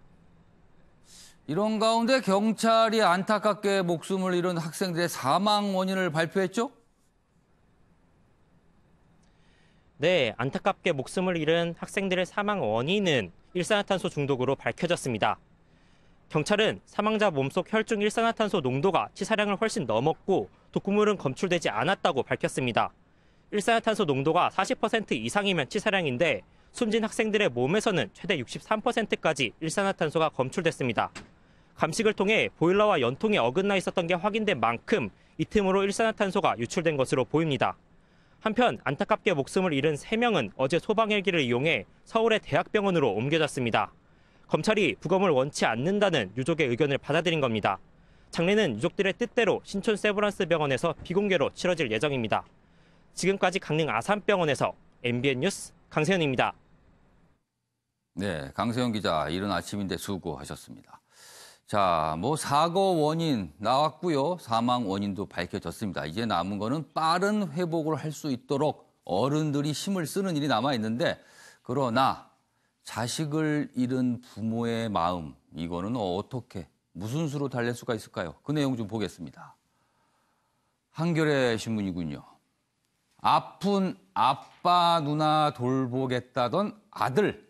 이런 가운데 경찰이 안타깝게 목숨을 잃은 학생들의 사망 원인을 발표했죠? 네, 안타깝게 목숨을 잃은 학생들의 사망 원인은 일산화탄소 중독으로 밝혀졌습니다. 경찰은 사망자 몸속 혈중 일산화탄소 농도가 치사량을 훨씬 넘었고 독극물은 검출되지 않았다고 밝혔습니다. 일산화탄소 농도가 40% 이상이면 치사량인데 숨진 학생들의 몸에서는 최대 63%까지 일산화탄소가 검출됐습니다. 감식을 통해 보일러와 연통에 어긋나 있었던 게 확인된 만큼 이 틈으로 일산화탄소가 유출된 것으로 보입니다. 한편 안타깝게 목숨을 잃은 3명은 어제 소방헬기를 이용해 서울의 대학병원으로 옮겨졌습니다. 검찰이 부검을 원치 않는다는 유족의 의견을 받아들인 겁니다. 장례는 유족들의 뜻대로 신촌 세브란스 병원에서 비공개로 치러질 예정입니다. 지금까지 강릉 아산병원에서 MBN 뉴스 강세현입니다. 네, 강세현 기자, 이른 아침인데 수고하셨습니다. 자, 사고 원인 나왔고요. 사망 원인도 밝혀졌습니다. 이제 남은 거는 빠른 회복을 할 수 있도록 어른들이 힘을 쓰는 일이 남아 있는데, 그러나 자식을 잃은 부모의 마음, 이거는 어떻게, 무슨 수로 달랠 수가 있을까요? 그 내용 좀 보겠습니다. 한겨레 신문이군요. 아픈 아빠 누나 돌보겠다던 아들,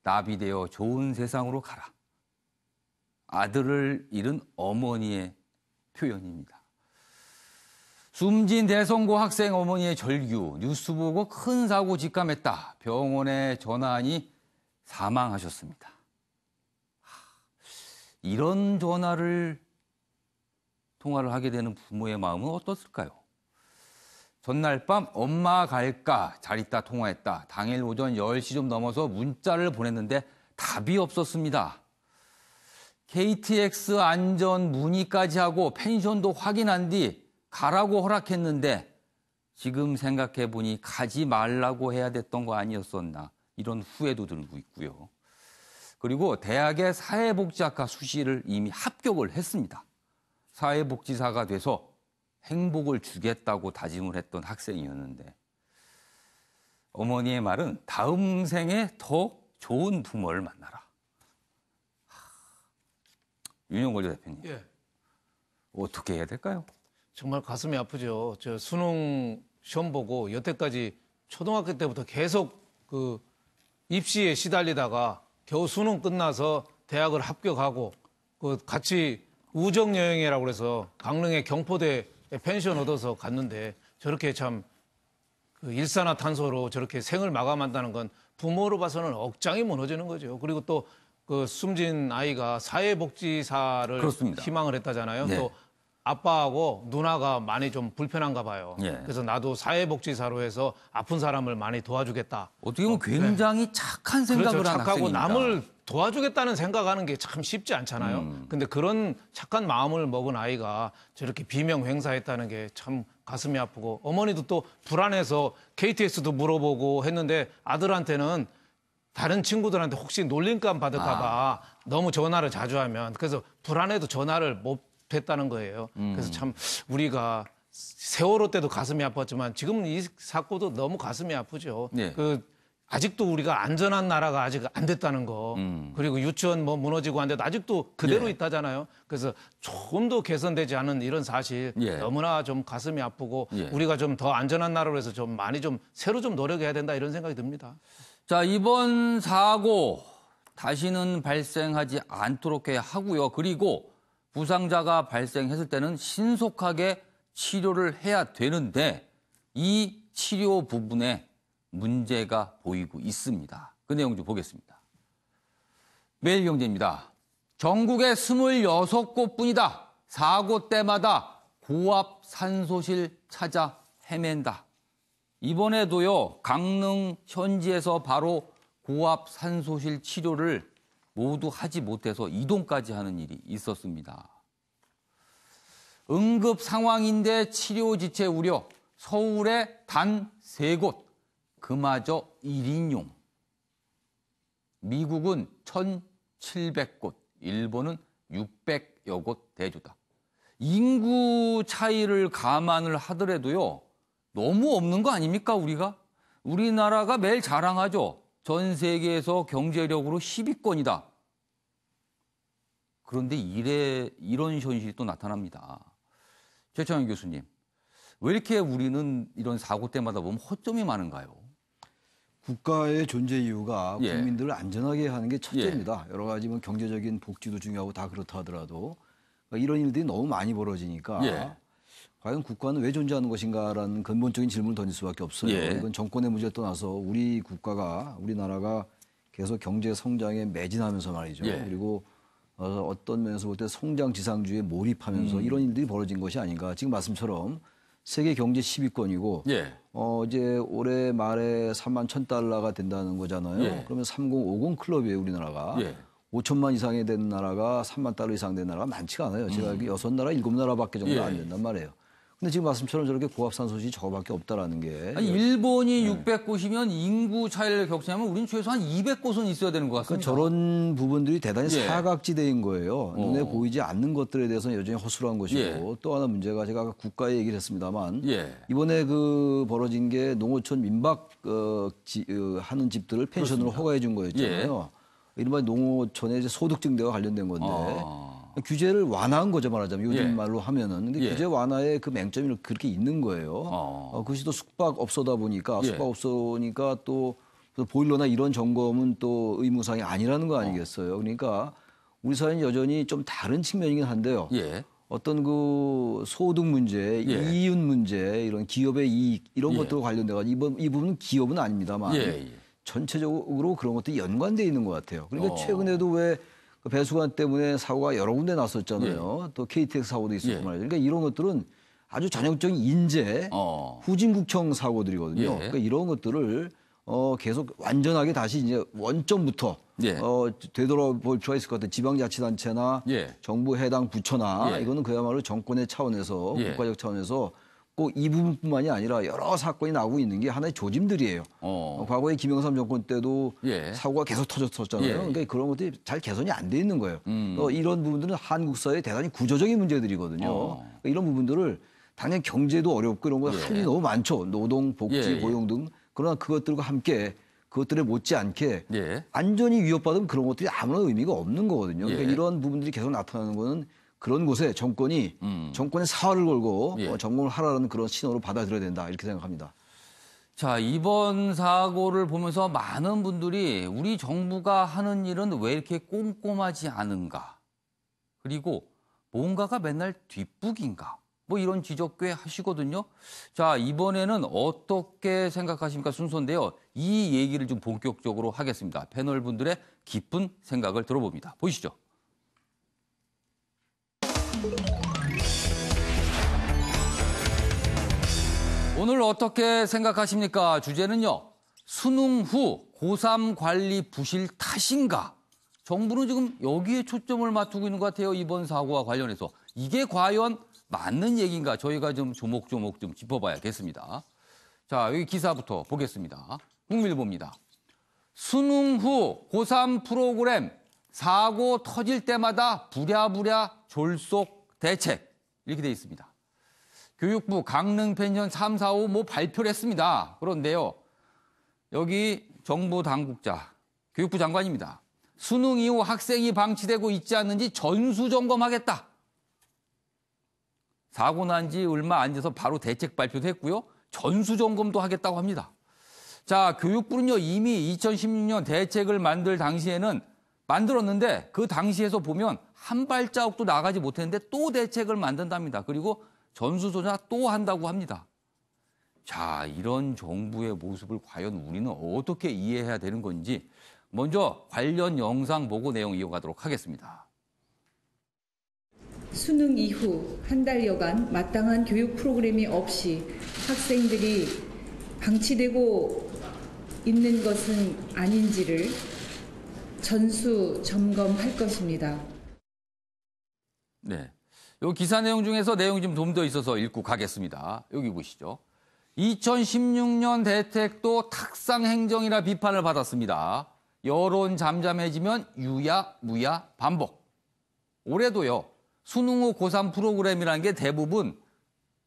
나비되어 좋은 세상으로 가라. 아들을 잃은 어머니의 표현입니다. 숨진 대성고 학생 어머니의 절규, 뉴스 보고 큰 사고 직감했다. 병원에 전화하니 사망하셨습니다. 이런 통화를 하게 되는 부모의 마음은 어떻을까요? 전날 밤 엄마 갈까 잘 있다 통화했다. 당일 오전 10시 좀 넘어서 문자를 보냈는데 답이 없었습니다. KTX 안전 문의까지 하고 펜션도 확인한 뒤 가라고 허락했는데 지금 생각해보니 가지 말라고 해야 됐던 거 아니었었나. 이런 후회도 들고 있고요. 그리고 대학의 사회복지학과 수시를 이미 합격을 했습니다. 사회복지사가 돼서 행복을 주겠다고 다짐을 했던 학생이었는데 어머니의 말은 다음 생에 더 좋은 부모를 만나라. 윤영걸 대표님, 예. 어떻게 해야 될까요? 정말 가슴이 아프죠. 저 수능 시험 보고 여태까지 초등학교 때부터 계속 그 입시에 시달리다가 겨우 수능 끝나서 대학을 합격하고 그 같이 우정 여행이라고 그래서 강릉의 경포대 펜션 얻어서 갔는데 저렇게 참 그 일산화탄소로 저렇게 생을 마감한다는 건 부모로 봐서는 억장이 무너지는 거죠. 그리고 또 그 숨진 아이가 사회복지사를 그렇습니다. 희망을 했다잖아요. 네. 또 아빠하고 누나가 많이 좀 불편한가 봐요. 예. 그래서 나도 사회복지사로 해서 아픈 사람을 많이 도와주겠다. 어떻게 보면 굉장히 착한 생각을 그렇죠. 한 착하고 학생입니다. 남을 도와주겠다는 생각하는 게 참 쉽지 않잖아요. 근데 그런 착한 마음을 먹은 아이가 저렇게 비명 행사했다는 게 참 가슴이 아프고 어머니도 또 불안해서 KTX도 물어보고 했는데 아들한테는 다른 친구들한테 혹시 놀림감 받을까 봐 너무 전화를 자주 하면 그래서 불안해도 전화를 못 했다는 거예요. 그래서 참 우리가 세월호 때도 가슴이 아팠지만 지금 이 사고도 너무 가슴이 아프죠. 네. 아직도 우리가 안전한 나라가 아직 안 됐다는 거. 그리고 유치원 무너지고 한데도 아직도 그대로 예. 있다잖아요. 그래서 조금도 개선되지 않은 이런 사실 예. 너무나 좀 가슴이 아프고 예. 우리가 좀 더 안전한 나라로 해서 좀 많이 좀 새로 좀 노력해야 된다 이런 생각이 듭니다. 자, 이번 사고 다시는 발생하지 않도록 해야 하고요. 그리고 부상자가 발생했을 때는 신속하게 치료를 해야 되는데 이 치료 부분에 문제가 보이고 있습니다. 그 내용 좀 보겠습니다. 매일경제입니다. 전국에 26곳뿐이다. 사고 때마다 고압 산소실 찾아 헤맨다. 이번에도요, 강릉 현지에서 바로 고압 산소실 치료를 모두 하지 못해서 이동까지 하는 일이 있었습니다. 응급 상황인데 치료 지체 우려. 서울에 단 3곳. 그마저 1인용. 미국은 1,700곳. 일본은 600여 곳 대주다. 인구 차이를 감안을 하더라도요. 너무 없는 거 아닙니까, 우리가? 우리나라가 매일 자랑하죠. 전 세계에서 경제력으로 10위권이다. 그런데 이런 현실이 또 나타납니다. 최창현 교수님, 왜 이렇게 우리는 이런 사고 때마다 보면 허점이 많은가요? 국가의 존재 이유가 국민들을 안전하게 하는 게 첫째입니다. 여러 가지 뭐 경제적인 복지도 중요하고 다 그렇다 하더라도 이런 일들이 너무 많이 벌어지니까 과연 국가는 왜 존재하는 것인가라는 근본적인 질문을 던질 수밖에 없어요. 이건 정권의 문제를 떠나서 우리 국가가, 우리나라가 계속 경제 성장에 매진하면서 말이죠. 그리고 어떤 면에서 볼 때 성장 지상주의에 몰입하면서 이런 일들이 벌어진 것이 아닌가. 지금 말씀처럼 세계 경제 10위권이고 이제 올해 말에 3만 1,000달러가 된다는 거잖아요. 그러면 3050 클럽이에요, 우리나라가. 5천만 이상이 된 나라가 3만 달러 이상 된 나라가 많지가 않아요. 제가 알기로 6나라, 7나라밖에 정도 안 된단 말이에요. 근데 지금 말씀처럼 저렇게 고압산소시 저거밖에 없다라는 게. 아니, 일본이 600곳이면 인구 차이를 격차하면 우리는 최소한 200곳은 있어야 되는 것 같습니다. 그러니까 저런 부분들이 대단히 사각지대인 거예요. 눈에 보이지 않는 것들에 대해서는 여전히 허술한 것이고 또 하나 문제가 제가 아까 국가의 얘기를 했습니다만 이번에 그 벌어진 게 농어촌 민박 하는 집들을 펜션으로 허가해 준 거였잖아요. 이른바 농어촌의 이제 소득 증대와 관련된 건데 규제를 완화한 거죠, 말하자면. 요즘 말로 하면은. 근데 규제 완화의 그 맹점이 그렇게 있는 거예요. 그것이 또 숙박업소다 보니까 숙박업소니까 또 보일러나 이런 점검은 또 의무사항이 아니라는 거 아니겠어요. 그러니까 우리 사회는 여전히 좀 다른 측면이긴 한데요. 어떤 그 소득 문제, 이윤 문제, 이런 기업의 이익 이런 것들과 관련돼가지고 이 부분은 기업은 아닙니다만 전체적으로 그런 것들이 연관돼 있는 것 같아요. 그러니까 최근에도 왜 배수관 때문에 사고가 여러 군데 났었잖아요. 또 KTX 사고도 있었고 말이죠. 그러니까 이런 것들은 아주 전형적인 인재, 후진국형 사고들이거든요. 그러니까 이런 것들을 계속 완전하게 다시 이제 원점부터 되돌아볼 필요가 있을 것 같아요. 지방자치단체나 정부 해당 부처나 이거는 그야말로 정권의 차원에서 국가적 차원에서 꼭 이 부분뿐만이 아니라 여러 사건이 나오고 있는 게 하나의 조짐들이에요. 과거에 김영삼 정권 때도 사고가 계속 터졌었잖아요. 그러니까 그런 것들이 잘 개선이 안 돼 있는 거예요. 이런 부분들은 한국 사회의 대단히 구조적인 문제들이거든요. 그러니까 이런 부분들을 당연히 경제도 어렵고 이런 거 할 일이 너무 많죠. 노동, 복지, 고용 등. 그러나 그것들과 함께 그것들에 못지않게 안전이 위협받으면 그런 것들이 아무런 의미가 없는 거거든요. 그러니까 이런 부분들이 계속 나타나는 거는 그런 곳에 정권이 정권의 사활을 걸고 점검을 하라는 그런 신호로 받아들여야 된다 이렇게 생각합니다. 자, 이번 사고를 보면서 많은 분들이 우리 정부가 하는 일은 왜 이렇게 꼼꼼하지 않은가? 그리고 뭔가가 맨날 뒷북인가? 뭐 이런 지적 꽤 하시거든요. 자, 이번에는 어떻게 생각하십니까? 순서인데요. 이 얘기를 좀 본격적으로 하겠습니다. 패널 분들의 깊은 생각을 들어봅니다. 보시죠. 오늘 어떻게 생각하십니까? 주제는요. 수능 후 고3 관리 부실 탓인가? 정부는 지금 여기에 초점을 맞추고 있는 것 같아요. 이번 사고와 관련해서. 이게 과연 맞는 얘기인가? 저희가 좀 조목조목 좀 짚어봐야겠습니다. 자, 여기 기사부터 보겠습니다. 국민일보입니다. 수능 후 고3 프로그램 사고 터질 때마다 부랴부랴 졸속 대책. 이렇게 돼 있습니다. 교육부 강릉 펜션 3, 4, 5 뭐 발표를 했습니다. 그런데요. 여기 정부 당국자, 교육부 장관입니다. 수능 이후 학생이 방치되고 있지 않는지 전수점검하겠다. 사고 난 지 얼마 안 돼서 바로 대책 발표도 했고요. 전수점검도 하겠다고 합니다. 자, 교육부는요. 이미 2016년 대책을 만들 당시에는 만들었는데 그 당시에서 보면 한 발자국도 나가지 못했는데 또 대책을 만든답니다. 그리고 전수조사 또 한다고 합니다. 자, 이런 정부의 모습을 과연 우리는 어떻게 이해해야 되는 건지 먼저 관련 영상 보고 내용 이어가도록 하겠습니다. 수능 이후 한 달여간 마땅한 교육 프로그램이 없이 학생들이 방치되고 있는 것은 아닌지를 전수 점검할 것입니다. 네. 요 기사 내용 중에서 내용이 좀 더 있어서 읽고 가겠습니다. 여기 보시죠. 2016년 대택도 탁상 행정이라 비판을 받았습니다. 여론 잠잠해지면 유야, 무야, 반복. 올해도요. 수능 후 고3 프로그램이라는 게 대부분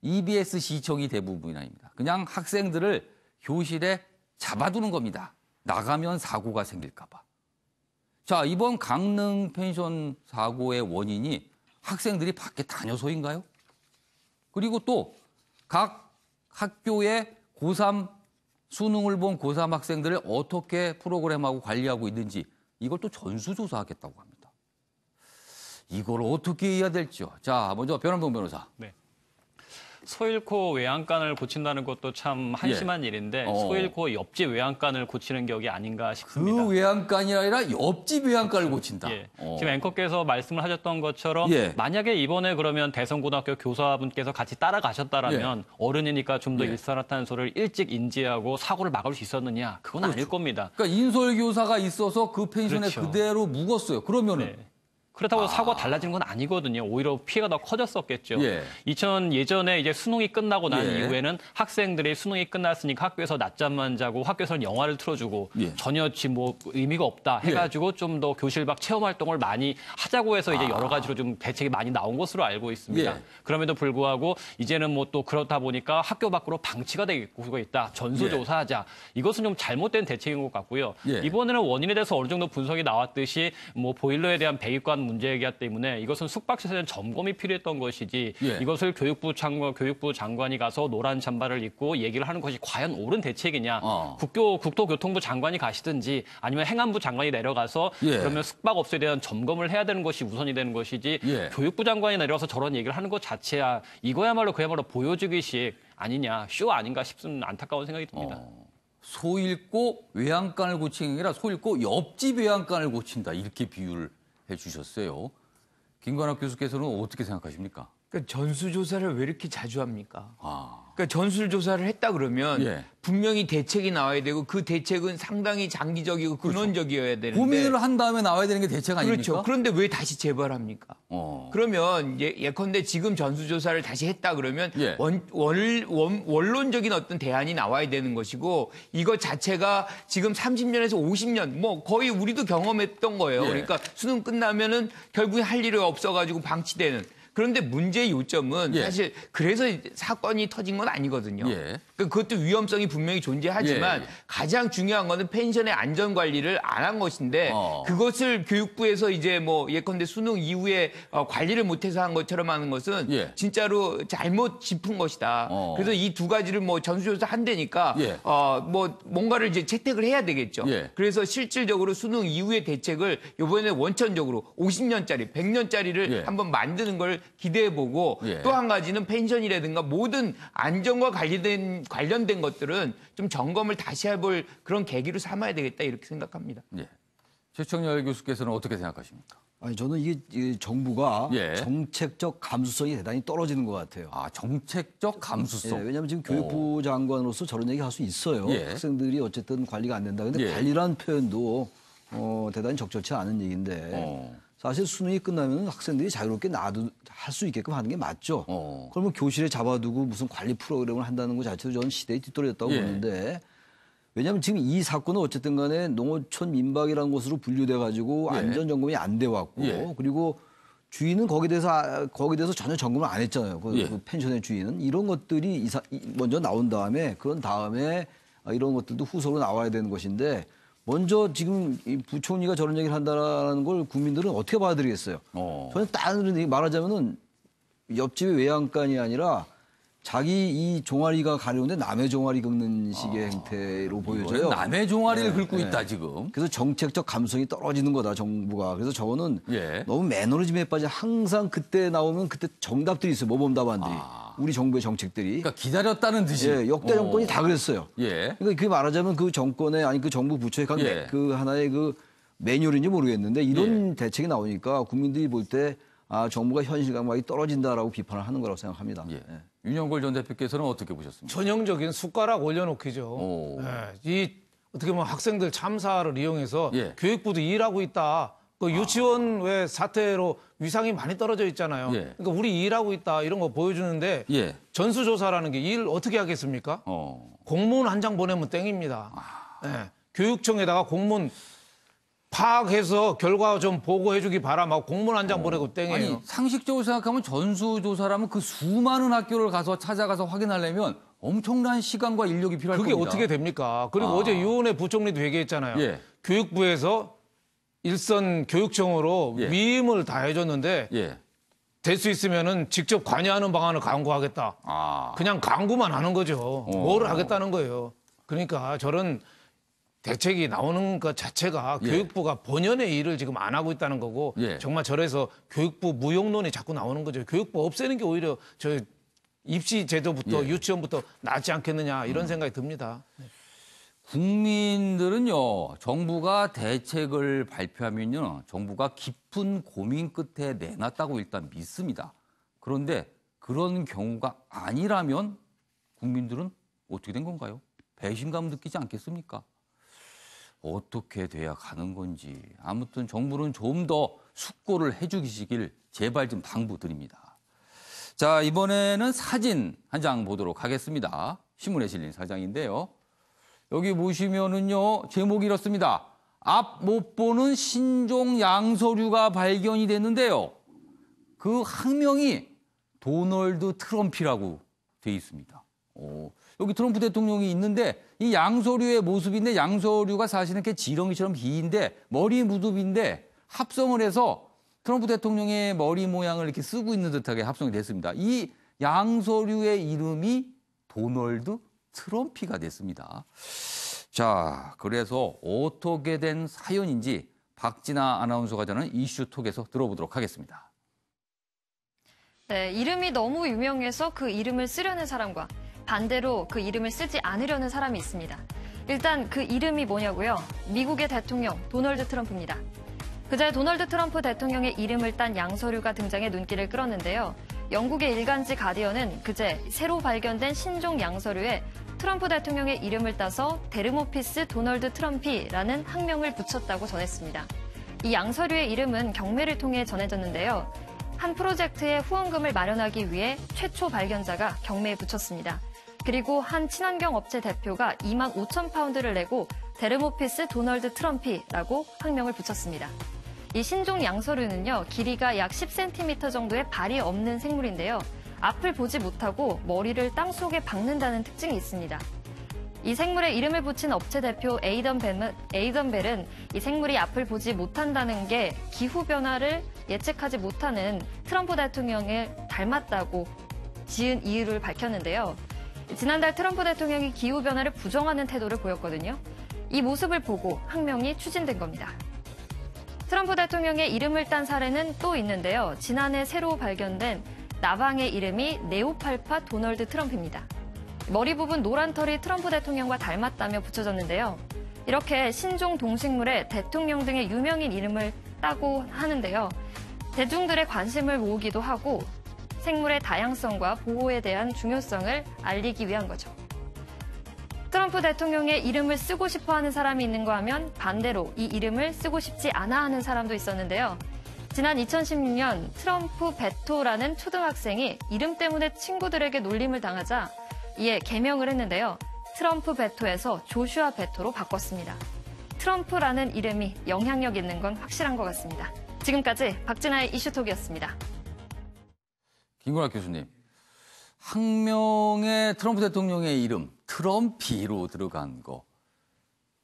EBS 시청이 대부분입니다. 그냥 학생들을 교실에 잡아두는 겁니다. 나가면 사고가 생길까 봐. 자, 이번 강릉 펜션 사고의 원인이 학생들이 밖에 다녀서인가요? 그리고 또 각 학교의 고3 수능을 본 고3 학생들을 어떻게 프로그램하고 관리하고 있는지 이걸 또 전수조사하겠다고 합니다. 이걸 어떻게 해야 될지요? 자, 먼저 변환봉 변호사. 네. 소 잃고 외양간을 고친다는 것도 참 한심한 일인데 소 잃고 옆집 외양간을 고치는 격이 아닌가 싶습니다. 그 외양간이 아니라 옆집 외양간을 고친다. 예. 지금 앵커께서 말씀을 하셨던 것처럼 만약에 이번에 그러면 대성고등학교 교사분께서 같이 따라가셨다라면 어른이니까 좀 더 일산화탄소를 일찍 인지하고 사고를 막을 수 있었느냐? 그건 아닐 겁니다. 그러니까 인솔교사가 있어서 그 펜션에 그대로 묵었어요. 그러면은. 그렇다고 해서 사고가 달라진 건 아니거든요. 오히려 피해가 더 커졌었겠죠. 예전에 이제 수능이 끝나고 난 이후에는 학생들이 수능이 끝났으니까 학교에서 낮잠만 자고 학교에서는 영화를 틀어주고 전혀 뭐 의미가 없다 해가지고 좀 더 교실 밖 체험 활동을 많이 하자고 해서 이제 여러 가지로 좀 대책이 많이 나온 것으로 알고 있습니다. 그럼에도 불구하고 이제는 뭐 또 그렇다 보니까 학교 밖으로 방치가 되고 있다. 전수조사하자. 이것은 좀 잘못된 대책인 것 같고요. 이번에는 원인에 대해서 어느 정도 분석이 나왔듯이 뭐 보일러에 대한 배기관 문제이기 때문에 이것은 숙박시설에 대한 점검이 필요했던 것이지 이것을 교육부 장관이 가서 노란 잠바를 입고 얘기를 하는 것이 과연 옳은 대책이냐. 국토교통부 장관이 가시든지 아니면 행안부 장관이 내려가서 그러면 숙박업소에 대한 점검을 해야 되는 것이 우선이 되는 것이지 교육부 장관이 내려와서 저런 얘기를 하는 것 자체야 이거야말로 그야말로 보여주기식 아니냐. 쇼 아닌가 싶은 안타까운 생각이 듭니다. 소 잃고 외양간을 고치는 게 아니라 소 잃고 옆집 외양간을 고친다. 이렇게 비유를 해주셨어요. 김관학 교수께서는 어떻게 생각하십니까? 그러니까 전수조사를 왜 이렇게 자주 합니까? 그러니까 전수조사를 했다 그러면 분명히 대책이 나와야 되고 그 대책은 상당히 장기적이고 근원적이어야 되는데 고민을 한 다음에 나와야 되는 게 대책 아닙니까? 그렇죠. 그런데 왜 다시 재발합니까? 그러면 예컨대 지금 전수조사를 다시 했다 그러면 원론적인 어떤 대안이 나와야 되는 것이고 이것 자체가 지금 30년에서 50년 뭐 거의 우리도 경험했던 거예요. 그러니까 수능 끝나면은 결국에 할 일이 없어가지고 방치되는. 그런데 문제의 요점은 사실 그래서 사건이 터진 건 아니거든요. 그러니까 그것도 위험성이 분명히 존재하지만 가장 중요한 거는 펜션의 안전 관리를 안 한 것인데 그것을 교육부에서 이제 뭐 예컨대 수능 이후에 관리를 못해서 한 것처럼 하는 것은 진짜로 잘못 짚은 것이다. 그래서 이 두 가지를 뭐 전수조사 한다니까 뭐 뭔가를 이제 채택을 해야 되겠죠. 그래서 실질적으로 수능 이후의 대책을 이번에 원천적으로 50년짜리, 100년짜리를 한번 만드는 걸 기대해보고 또 한 가지는 펜션이라든가 모든 안전과 관련된 것들은 좀 점검을 다시 해볼 그런 계기로 삼아야 되겠다 이렇게 생각합니다. 최청열 교수께서는 어떻게 생각하십니까? 아니 저는 이게 정부가 정책적 감수성이 대단히 떨어지는 것 같아요. 정책적 감수성. 왜냐하면 지금 교육부 장관으로서 저런 얘기 할 수 있어요. 학생들이 어쨌든 관리가 안 된다. 근데 관리라는 표현도 대단히 적절치 않은 얘기인데 사실 수능이 끝나면 학생들이 자유롭게 할 수 있게끔 하는 게 맞죠. 그러면 교실에 잡아두고 무슨 관리 프로그램을 한다는 것 자체도 저는 시대에 뒤떨어졌다고 보는데 왜냐하면 지금 이 사건은 어쨌든 간에 농어촌 민박이라는 것으로 분류돼가지고 안전점검이 안 돼 왔고 그리고 주인은 거기에 대해서 전혀 점검을 안 했잖아요. 그 펜션의 주인은. 이런 것들이 먼저 나온 다음에 그런 다음에 이런 것들도 후속으로 나와야 되는 것인데 먼저 지금 이 부총리가 저런 얘기를 한다는 걸 국민들은 어떻게 받아들이겠어요? 저는 다른 말하자면은 옆집의 외양간이 아니라 자기 이 종아리가 가려운데 남의 종아리 긁는 식의 형태로 보여져요. 남의 종아리를 긁고 있다 지금. 그래서 정책적 감성이 떨어지는 거다 정부가. 그래서 저거는 너무 매너리즘에 빠져 항상 그때 나오면 그때 정답들이 있어요. 모범 답안들이. 우리 정부의 정책들이. 그러니까 기다렸다는 듯이. 역대 정권이 다 그랬어요. 그러니까 그게 말하자면 그 정권의 아니 그 정부 부처의 그 하나의 그 매뉴얼인지 모르겠는데 이런 대책이 나오니까 국민들이 볼 때 정부가 현실 감각이 떨어진다라고 비판을 하는 거라고 생각합니다. 윤영걸 전 대표께서는 어떻게 보셨습니까? 전형적인 숟가락 올려놓기죠. 이 어떻게 보면 학생들 참사를 이용해서 교육부도 일하고 있다. 그 유치원 왜 사태로 위상이 많이 떨어져 있잖아요. 예. 그러니까 우리 일하고 있다 이런 거 보여주는데 예. 전수조사라는 게 일 어떻게 하겠습니까? 공문 한 장 보내면 땡입니다. 예. 교육청에다가 공문 파악해서 결과 좀 보고해주기 바라고 공문 한 장 보내고 땡이에요. 아니 상식적으로 생각하면 전수조사라면 그 수많은 학교를 가서 찾아가서 확인하려면 엄청난 시간과 인력이 필요할 그게 겁니다. 어떻게 됩니까? 그리고 어제 유은혜 부총리도 얘기했잖아요. 예. 교육부에서 일선 교육청으로 예. 위임을 다 해줬는데 예. 될 수 있으면은 직접 관여하는 방안을 강구하겠다. 그냥 강구만 하는 거죠. 뭐를 하겠다는 거예요. 그러니까 저런 대책이 나오는 것 자체가 예. 교육부가 본연의 일을 지금 안 하고 있다는 거고 예. 정말 저래서 교육부 무용론이 자꾸 나오는 거죠. 교육부 없애는 게 오히려 저 입시 제도부터 예. 유치원부터 낫지 않겠느냐 이런 생각이 듭니다. 국민들은요, 정부가 대책을 발표하면요, 정부가 깊은 고민 끝에 내놨다고 일단 믿습니다. 그런데 그런 경우가 아니라면 국민들은 어떻게 된 건가요? 배신감 느끼지 않겠습니까? 어떻게 돼야 가는 건지. 아무튼 정부는 좀 더 숙고를 해주시길 제발 좀 당부드립니다. 자, 이번에는 사진 한 장 보도록 하겠습니다. 신문에 실린 사장인데요. 여기 보시면은요, 제목이 이렇습니다. 앞 못 보는 신종 양서류가 발견이 됐는데요. 그 학명이 도널드 트럼프라고 돼 있습니다. 여기 트럼프 대통령이 있는데 이 양서류의 모습인데 양서류가 사실은 이렇게 지렁이처럼 긴데 머리 무드인데 합성을 해서 트럼프 대통령의 머리 모양을 이렇게 쓰고 있는 듯하게 합성이 됐습니다. 이 양서류의 이름이 도널드 트럼프가 됐습니다. 자, 그래서 어떻게 된 사연인지 박진아 아나운서가 전하는 이슈톡에서 들어보도록 하겠습니다. 네, 이름이 너무 유명해서 그 이름을 쓰려는 사람과 반대로 그 이름을 쓰지 않으려는 사람이 있습니다. 일단 그 이름이 뭐냐고요? 미국의 대통령 도널드 트럼프입니다. 그제 도널드 트럼프 대통령의 이름을 딴 양서류가 등장해 눈길을 끌었는데요. 영국의 일간지 가디언은 그제 새로 발견된 신종 양서류에 트럼프 대통령의 이름을 따서 데르모피스 도널드 트럼피라는 학명을 붙였다고 전했습니다. 이 양서류의 이름은 경매를 통해 전해졌는데요. 한 프로젝트에 후원금을 마련하기 위해 최초 발견자가 경매에 붙였습니다. 그리고 한 친환경 업체 대표가 2만 5천 파운드를 내고 데르모피스 도널드 트럼피라고 학명을 붙였습니다. 이 신종 양서류는요, 길이가 약 10cm 정도의 발이 없는 생물인데요. 앞을 보지 못하고 머리를 땅속에 박는다는 특징이 있습니다. 이 생물에 이름을 붙인 업체 대표 에이던 벨은 이 생물이 앞을 보지 못한다는 게 기후변화를 예측하지 못하는 트럼프 대통령을 닮았다고 지은 이유를 밝혔는데요. 지난달 트럼프 대통령이 기후변화를 부정하는 태도를 보였거든요. 이 모습을 보고 학명이 추진된 겁니다. 트럼프 대통령의 이름을 딴 사례는 또 있는데요. 지난해 새로 발견된 나방의 이름이 네오팔파 도널드 트럼프입니다. 머리 부분 노란 털이 트럼프 대통령과 닮았다며 붙여졌는데요. 이렇게 신종 동식물에 대통령 등의 유명인 이름을 따고 하는데요. 대중들의 관심을 모으기도 하고 생물의 다양성과 보호에 대한 중요성을 알리기 위한 거죠. 트럼프 대통령의 이름을 쓰고 싶어 하는 사람이 있는가 하면 반대로 이 이름을 쓰고 싶지 않아 하는 사람도 있었는데요. 지난 2016년 트럼프 베토라는 초등학생이 이름 때문에 친구들에게 놀림을 당하자 이에 개명을 했는데요. 트럼프 베토에서 조슈아 베토로 바꿨습니다. 트럼프라는 이름이 영향력 있는 건 확실한 것 같습니다. 지금까지 박진아의 이슈톡이었습니다. 김건학 교수님, 학명에 트럼프 대통령의 이름 트럼피로 들어간 거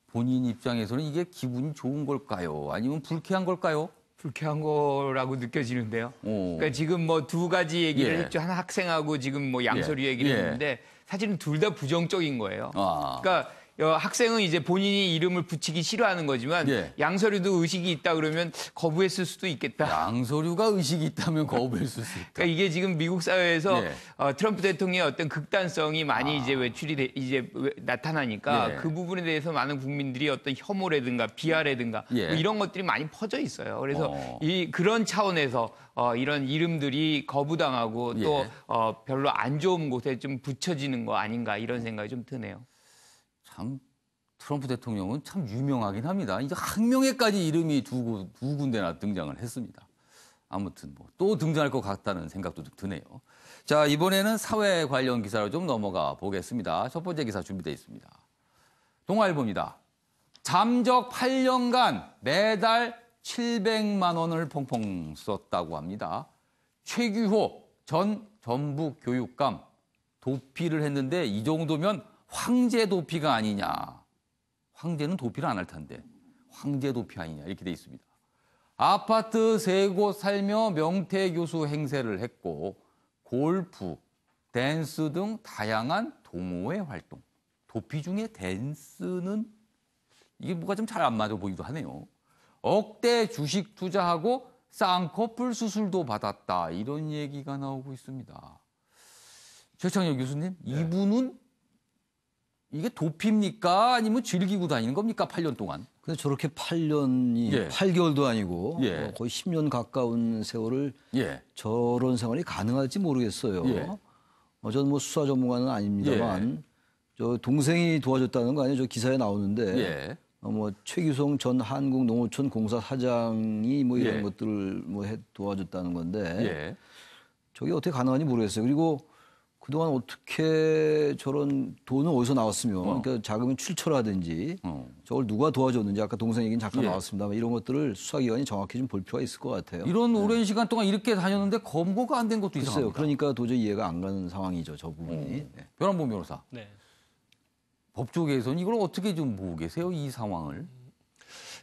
본인 입장에서는 이게 기분이 좋은 걸까요? 아니면 불쾌한 걸까요? 불쾌한 거라고 느껴지는데요. 그러니까 지금 뭐 두 가지 얘기를 했죠. 한 학생하고 지금 뭐 양서류 얘기를 했는데 사실은 둘 다 부정적인 거예요. 그러니까 학생은 이제 본인이 이름을 붙이기 싫어하는 거지만 양서류도 의식이 있다 그러면 거부했을 수도 있겠다. 양서류가 의식이 있다면 거부했을 수 있다. 그러니까 이게 지금 미국 사회에서 트럼프 대통령의 어떤 극단성이 많이 이제 외출이 이제 나타나니까 그 부분에 대해서 많은 국민들이 어떤 혐오라든가 비하라든가 뭐 이런 것들이 많이 퍼져 있어요. 그래서 그런 차원에서 이런 이름들이 거부당하고 또 별로 안 좋은 곳에 좀 붙여지는 거 아닌가 이런 생각이 좀 드네요. 참 트럼프 대통령은 참 유명하긴 합니다. 이제 학명에까지 이름이 두 군데나 등장을 했습니다. 아무튼 뭐 또 등장할 것 같다는 생각도 좀 드네요. 자, 이번에는 사회 관련 기사로 좀 넘어가 보겠습니다. 첫 번째 기사 준비되어 있습니다. 동아일보입니다. 잠적 8년간 매달 700만 원을 펑펑 썼다고 합니다. 최규호 전 전북교육감 도피를 했는데 이 정도면 황제 도피가 아니냐. 황제는 도피를 안 할 텐데 황제 도피 아니냐 이렇게 돼 있습니다. 아파트 3곳 살며 명태교수 행세를 했고 골프, 댄스 등 다양한 동호회 활동. 도피 중에 댄스는 이게 뭐가 좀 잘 안 맞아 보이기도 하네요. 억대 주식 투자하고 쌍꺼풀 수술도 받았다. 이런 얘기가 나오고 있습니다. 최창혁 교수님, 이분은 이게 도피입니까? 아니면 즐기고 다니는 겁니까? 8년 동안. 근데 저렇게 8년이 8개월도 아니고 거의 10년 가까운 세월을 저런 생활이 가능할지 모르겠어요. 저는 뭐 수사 전문가는 아닙니다만 저 동생이 도와줬다는 거 아니에요? 저 기사에 나오는데 뭐 최규성 전 한국농어촌 공사 사장이 뭐 이런 것들을 뭐 도와줬다는 건데 저게 어떻게 가능한지 모르겠어요. 그리고 그동안 어떻게 저런 돈은 어디서 나왔으면 그러니까 자금이 출처라든지 저걸 누가 도와줬는지 아까 동생 얘기는 잠깐 나왔습니다만 이런 것들을 수사기관이 정확히 좀 볼 필요가 있을 것 같아요. 이런 오랜 시간 동안 이렇게 다녔는데 검거가 안 된 것도 이상합니다. 그러니까 도저히 이해가 안 가는 상황이죠. 저 부분이. 변환봉 변호사. 네. 법조계에서는 이걸 어떻게 좀 보고 계세요? 이 상황을.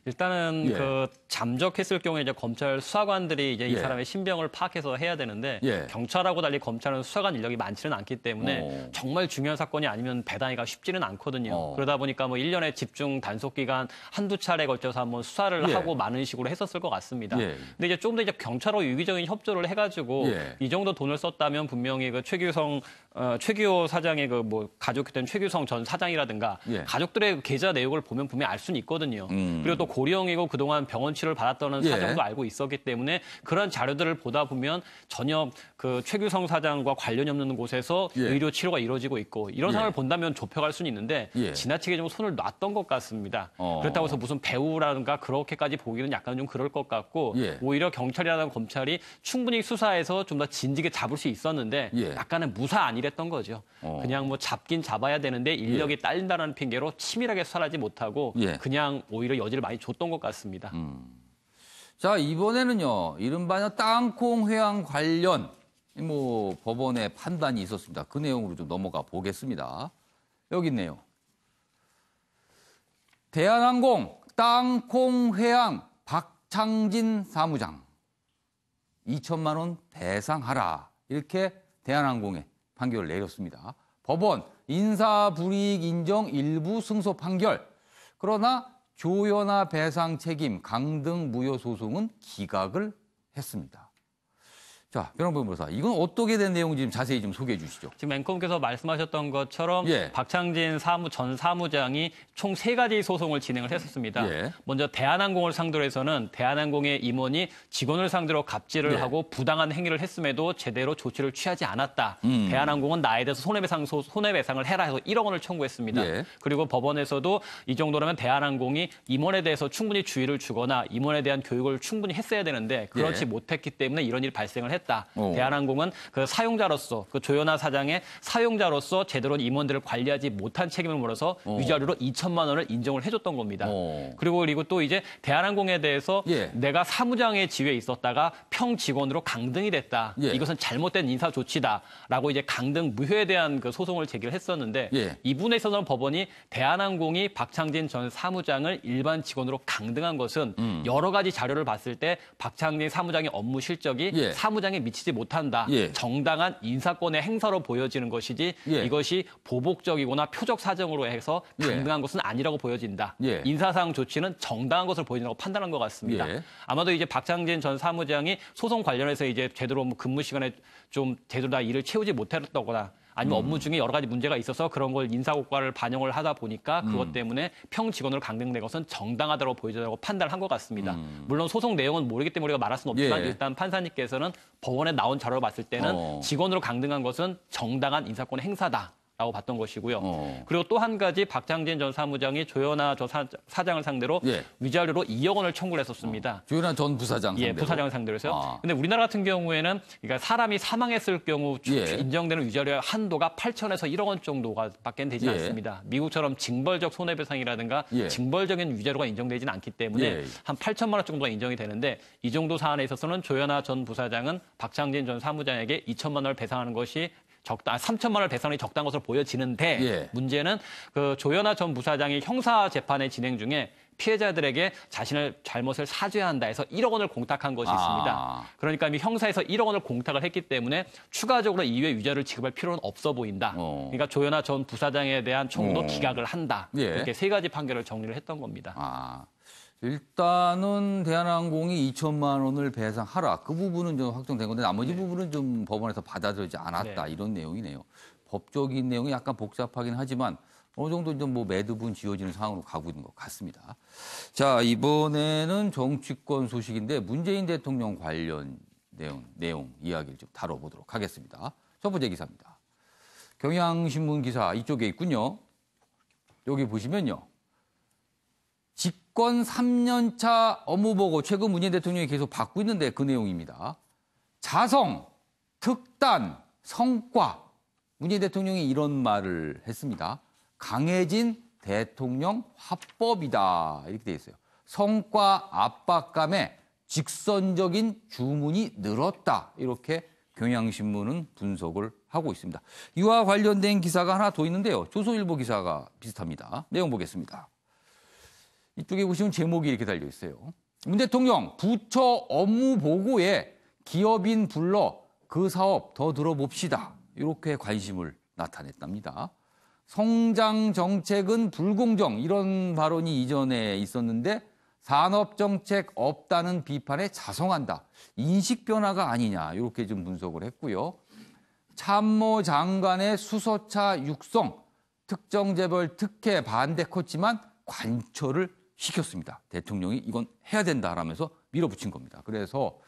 일단은 그 잠적했을 경우에 이제 검찰 수사관들이 이제 이 사람의 신병을 파악해서 해야 되는데 경찰하고 달리 검찰은 수사관 인력이 많지는 않기 때문에 정말 중요한 사건이 아니면 배당이가 쉽지는 않거든요. 그러다 보니까 뭐 1년에 집중 단속 기간 한두 차례 걸쳐서 한번 수사를 하고 많은 식으로 했었을 것 같습니다. 근데 이제 좀 더 이제 경찰하고 유기적인 협조를 해가지고 이 정도 돈을 썼다면 분명히 그 최규호 사장의 그 뭐 가족했던 최규성 전 사장이라든가 가족들의 계좌 내역을 보면 분명히 알 수는 있거든요. 그리고 또 고령이고 그동안 병원 치료를 받았다는 사정도 알고 있었기 때문에 그런 자료들을 보다 보면 전혀 그 최규성 사장과 관련이 없는 곳에서 의료 치료가 이루어지고 있고 이런 상황을 본다면 좁혀갈 수는 있는데 지나치게 좀 손을 놨던 것 같습니다. 그렇다고 해서 무슨 배우라든가 그렇게까지 보기는 약간 좀 그럴 것 같고 오히려 경찰이라는 검찰이 충분히 수사해서 좀 더 진지하게 잡을 수 있었는데 약간은 무사 아니랬던 거죠. 그냥 뭐 잡긴 잡아야 되는데 인력이 딸린다는 핑계로 치밀하게 수사하지 못하고 그냥 오히려 여지를 많이 줬던 것 같습니다. 자, 이번에는요, 이른바 땅콩 회항 관련 뭐 법원의 판단이 있었습니다. 그 내용으로 좀 넘어가 보겠습니다. 여기 있네요. 대한항공 땅콩 회항 박창진 사무장 2천만 원 배상하라. 이렇게 대한항공에 판결을 내렸습니다. 법원 인사불이익 인정 일부 승소 판결. 그러나 조연화 배상 책임 강등 무효 소송은 기각을 했습니다. 자, 변호사 변호사, 이건 어떻게 된 내용인지 좀 자세히 좀 소개해 주시죠. 지금 앵커께서 말씀하셨던 것처럼 박창진 전 사무장이 총 3가지 소송을 진행을 했었습니다. 먼저 대한항공을 상대로 해서는 대한항공의 임원이 직원을 상대로 갑질을 하고 부당한 행위를 했음에도 제대로 조치를 취하지 않았다. 대한항공은 나에 대해서 손해배상을 해라 해서 1억 원을 청구했습니다. 그리고 법원에서도 이 정도라면 대한항공이 임원에 대해서 충분히 주의를 주거나 임원에 대한 교육을 충분히 했어야 되는데 그렇지 못했기 때문에 이런 일이 발생을 했다. 대한항공은 그 사용자로서 그 조연화 사장의 사용자로서 제대로 임원들을 관리하지 못한 책임을 물어서 위자료로 2천만 원을 인정을 해줬던 겁니다. 그리고 또 이제 대한항공에 대해서 내가 사무장의 지위에 있었다가 평 직원으로 강등이 됐다. 이것은 잘못된 인사 조치다라고 이제 강등 무효에 대한 그 소송을 제기를 했었는데 이 부분에 있어서는 법원이 대한항공이 박창진 전 사무장을 일반 직원으로 강등한 것은 여러 가지 자료를 봤을 때 박창진 사무장의 업무 실적이 사무장에 미치지 못한다. 정당한 인사권의 행사로 보여지는 것이지 이것이 보복적이거나 표적 사정으로 해서 강등한 것은 아니라고 보여진다. 인사상 조치는 정당한 것을 보여준다고 판단한 것 같습니다. 아마도 이제 박창진 전 사무장이 소송 관련해서 이제 제대로 근무 시간에 좀 제대로 다 일을 채우지 못했다거나 아니면 업무 중에 여러 가지 문제가 있어서 그런 걸 인사고과를 반영을 하다 보니까 그것 때문에 평 직원으로 강등된 것은 정당하다고 보여진다고 판단을 한 것 같습니다. 물론 소송 내용은 모르기 때문에 우리가 말할 수는 없지만 일단 판사님께서는 법원에 나온 자료를 봤을 때는 직원으로 강등한 것은 정당한 인사권의 행사다. 라고 봤던 것이고요. 그리고 또 한 가지 박창진 전 사무장이 조현아 전 사장을 상대로 위자료로 2억 원을 청구를 했었습니다. 조현아 전 부사장 상대로? 예, 부사장을 상대로 해서요. 근데 우리나라 같은 경우에는 그러니까 사람이 사망했을 경우 인정되는 위자료의 한도가 8천에서 1억 원 정도가 밖에 되지 않습니다. 미국처럼 징벌적 손해배상이라든가 징벌적인 위자료가 인정되지는 않기 때문에 한 8천만 원 정도가 인정이 되는데 이 정도 사안에 있어서는 조현아 전 부사장은 박창진 전 사무장에게 2천만 원을 배상하는 것이 3천만 원을 배상이 적당한 것으로 보여지는데 문제는 그 조현아 전 부사장이 형사 재판의 진행 중에 피해자들에게 자신을 잘못을 사죄해야 한다 해서 1억 원을 공탁한 것이 있습니다. 그러니까 이미 형사에서 1억 원을 공탁을 했기 때문에 추가적으로 이후에 위자료를 지급할 필요는 없어 보인다. 그러니까 조현아 전 부사장에 대한 청구도 기각을 한다. 이렇게 세 가지 판결을 정리를 했던 겁니다. 일단은 대한항공이 2천만 원을 배상하라. 그 부분은 좀 확정된 건데 나머지 부분은 좀 법원에서 받아들이지 않았다. 이런 내용이네요. 법적인 내용이 약간 복잡하긴 하지만 어느 정도 좀 뭐 매듭은 지어지는 상황으로 가고 있는 것 같습니다. 자, 이번에는 정치권 소식인데 문재인 대통령 관련 내용 이야기를 좀 다뤄보도록 하겠습니다. 첫 번째 기사입니다. 경향신문 기사 이쪽에 있군요. 여기 보시면요. 집권 3년차 업무보고 최근 문재인 대통령이 계속 받고 있는데 그 내용입니다. 자성, 특단, 성과. 문재인 대통령이 이런 말을 했습니다. 강해진 대통령 화법이다. 이렇게 돼 있어요. 성과 압박감에 직선적인 주문이 늘었다. 이렇게 경향신문은 분석을 하고 있습니다. 이와 관련된 기사가 하나 더 있는데요. 조선일보 기사가 비슷합니다. 내용 보겠습니다. 이쪽에 보시면 제목이 이렇게 달려 있어요. 문 대통령 부처 업무 보고에 기업인 불러 그 사업 더 들어봅시다. 이렇게 관심을 나타냈답니다. 성장 정책은 불공정 이런 발언이 이전에 있었는데 산업 정책 없다는 비판에 자성한다. 인식 변화가 아니냐 이렇게 좀 분석을 했고요. 참모 장관의 수소차 육성 특정 재벌 특혜 반대 컸지만 관철을 시켰습니다. 대통령이 이건 해야 된다라면서 밀어붙인 겁니다. 그래서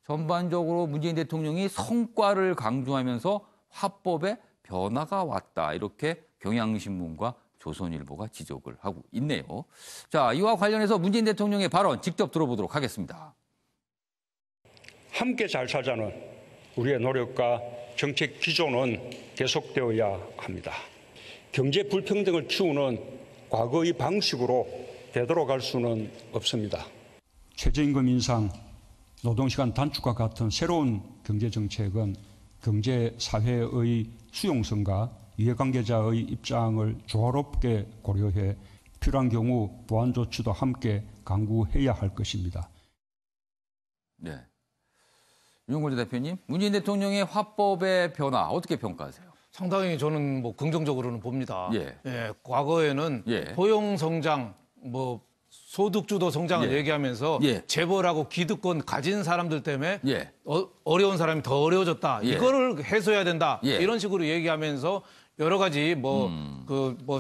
전반적으로 문재인 대통령이 성과를 강조하면서 화법에 변화가 왔다. 이렇게 경향신문과 조선일보가 지적을 하고 있네요. 자, 이와 관련해서 문재인 대통령의 발언 직접 들어보도록 하겠습니다. 함께 잘 살자는 우리의 노력과 정책 기조는 계속되어야 합니다. 경제 불평등을 키우는 과거의 방식으로 되돌아갈 수는 없습니다. 최저임금 인상, 노동시간 단축과 같은 새로운 경제정책은 경제사회의 수용성과 이해관계자의 입장을 조화롭게 고려해 필요한 경우 보완 조치도 함께 강구해야 할 것입니다. 네, 윤건조 대표님, 문재인 대통령의 화법의 변화 어떻게 평가하세요? 상당히 저는 뭐 긍정적으로는 봅니다. 과거에는 포용 성장, 뭐 소득주도 성장을 얘기하면서 재벌하고 기득권 가진 사람들 때문에 어려운 사람이 더 어려워졌다. 이거를 해소해야 된다. 이런 식으로 얘기하면서 여러 가지 뭐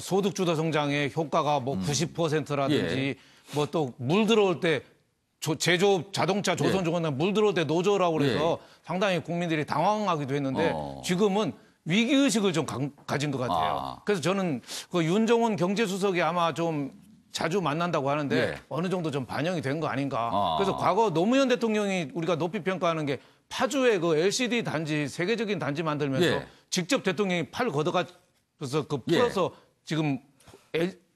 소득주도 성장의 효과가 뭐 90%라든지 뭐 또 물 들어올 때 제조업 자동차 조선중공업 물 들어올 때 노조라고 그래서 상당히 국민들이 당황하기도 했는데 지금은 위기의식을 좀 가진 것 같아요. 그래서 저는 그 윤정원 경제수석이 아마 좀 자주 만난다고 하는데 어느 정도 좀 반영이 된 거 아닌가. 그래서 과거 노무현 대통령이 우리가 높이 평가하는 게 파주에 그 LCD 단지, 세계적인 단지 만들면서 직접 대통령이 팔 걷어가서 그 풀어서 지금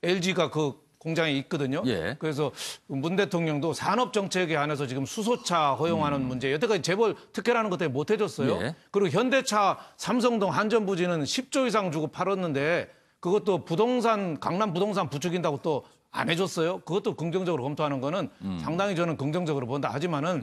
LG가 그 공장에 있거든요. 그래서 문 대통령도 산업 정책에 한해서 지금 수소차 허용하는 문제, 여태까지 재벌 특혜라는 것 때문에 못 해줬어요. 그리고 현대차, 삼성동 한전 부지는 10조 이상 주고 팔았는데 그것도 부동산, 강남 부동산 부추긴다고 또 안 해줬어요. 그것도 긍정적으로 검토하는 거는 상당히 저는 긍정적으로 본다. 하지만은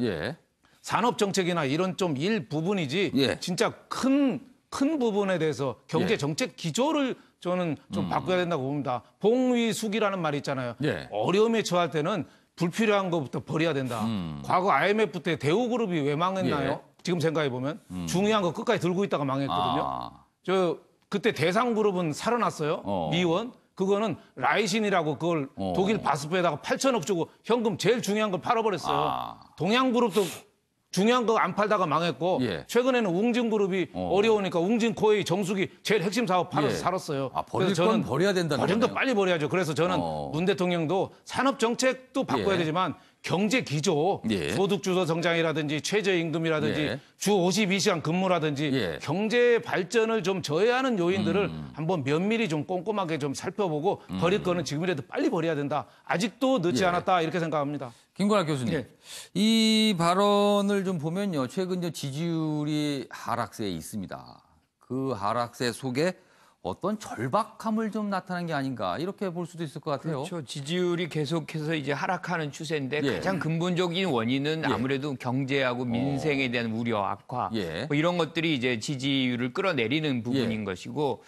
산업 정책이나 이런 좀 일부분이지 진짜 큰 부분에 대해서 경제 정책 기조를 저는 좀 바꿔야 된다고 봅니다. 봉위숙이라는 말이 있잖아요. 어려움에 처할 때는 불필요한 것부터 버려야 된다. 과거 IMF 때 대우그룹이 왜 망했나요? 지금 생각해 보면 중요한 거 끝까지 들고 있다가 망했거든요. 저 그때 대상그룹은 살아났어요. 미원. 그거는 라이신이라고 그걸 독일 바스프에다가 8천억 주고 현금 제일 중요한 걸 팔아버렸어요. 동양그룹도 중요한 거 안 팔다가 망했고 예. 최근에는 웅진그룹이 어려우니까 웅진코웨이 정수기 제일 핵심 사업 팔아서 살았어요. 버릴 건 버려야 된다는 버린 거 거네요. 빨리 버려야죠. 그래서 저는 문 대통령도 산업 정책도 바꿔야 예. 되지만 경제 기조, 예. 소득주도 성장이라든지 최저임금이라든지 예. 주 52시간 근무라든지 예. 경제 발전을 좀 저해하는 요인들을 한번 면밀히 좀 꼼꼼하게 좀 살펴보고 버릴 거는 지금이라도 빨리 버려야 된다. 아직도 늦지 예. 않았다 이렇게 생각합니다. 김건학 교수님, 예. 이 발언을 좀 보면요, 최근 지지율이 하락세에 있습니다. 그 하락세 속에 어떤 절박함을 좀 나타낸 게 아닌가 이렇게 볼 수도 있을 것 같아요. 그렇죠. 지지율이 계속해서 이제 하락하는 추세인데 예. 가장 근본적인 원인은 예. 아무래도 경제하고 민생에 대한 우려 악화 예. 뭐 이런 것들이 이제 지지율을 끌어내리는 부분인 예. 것이고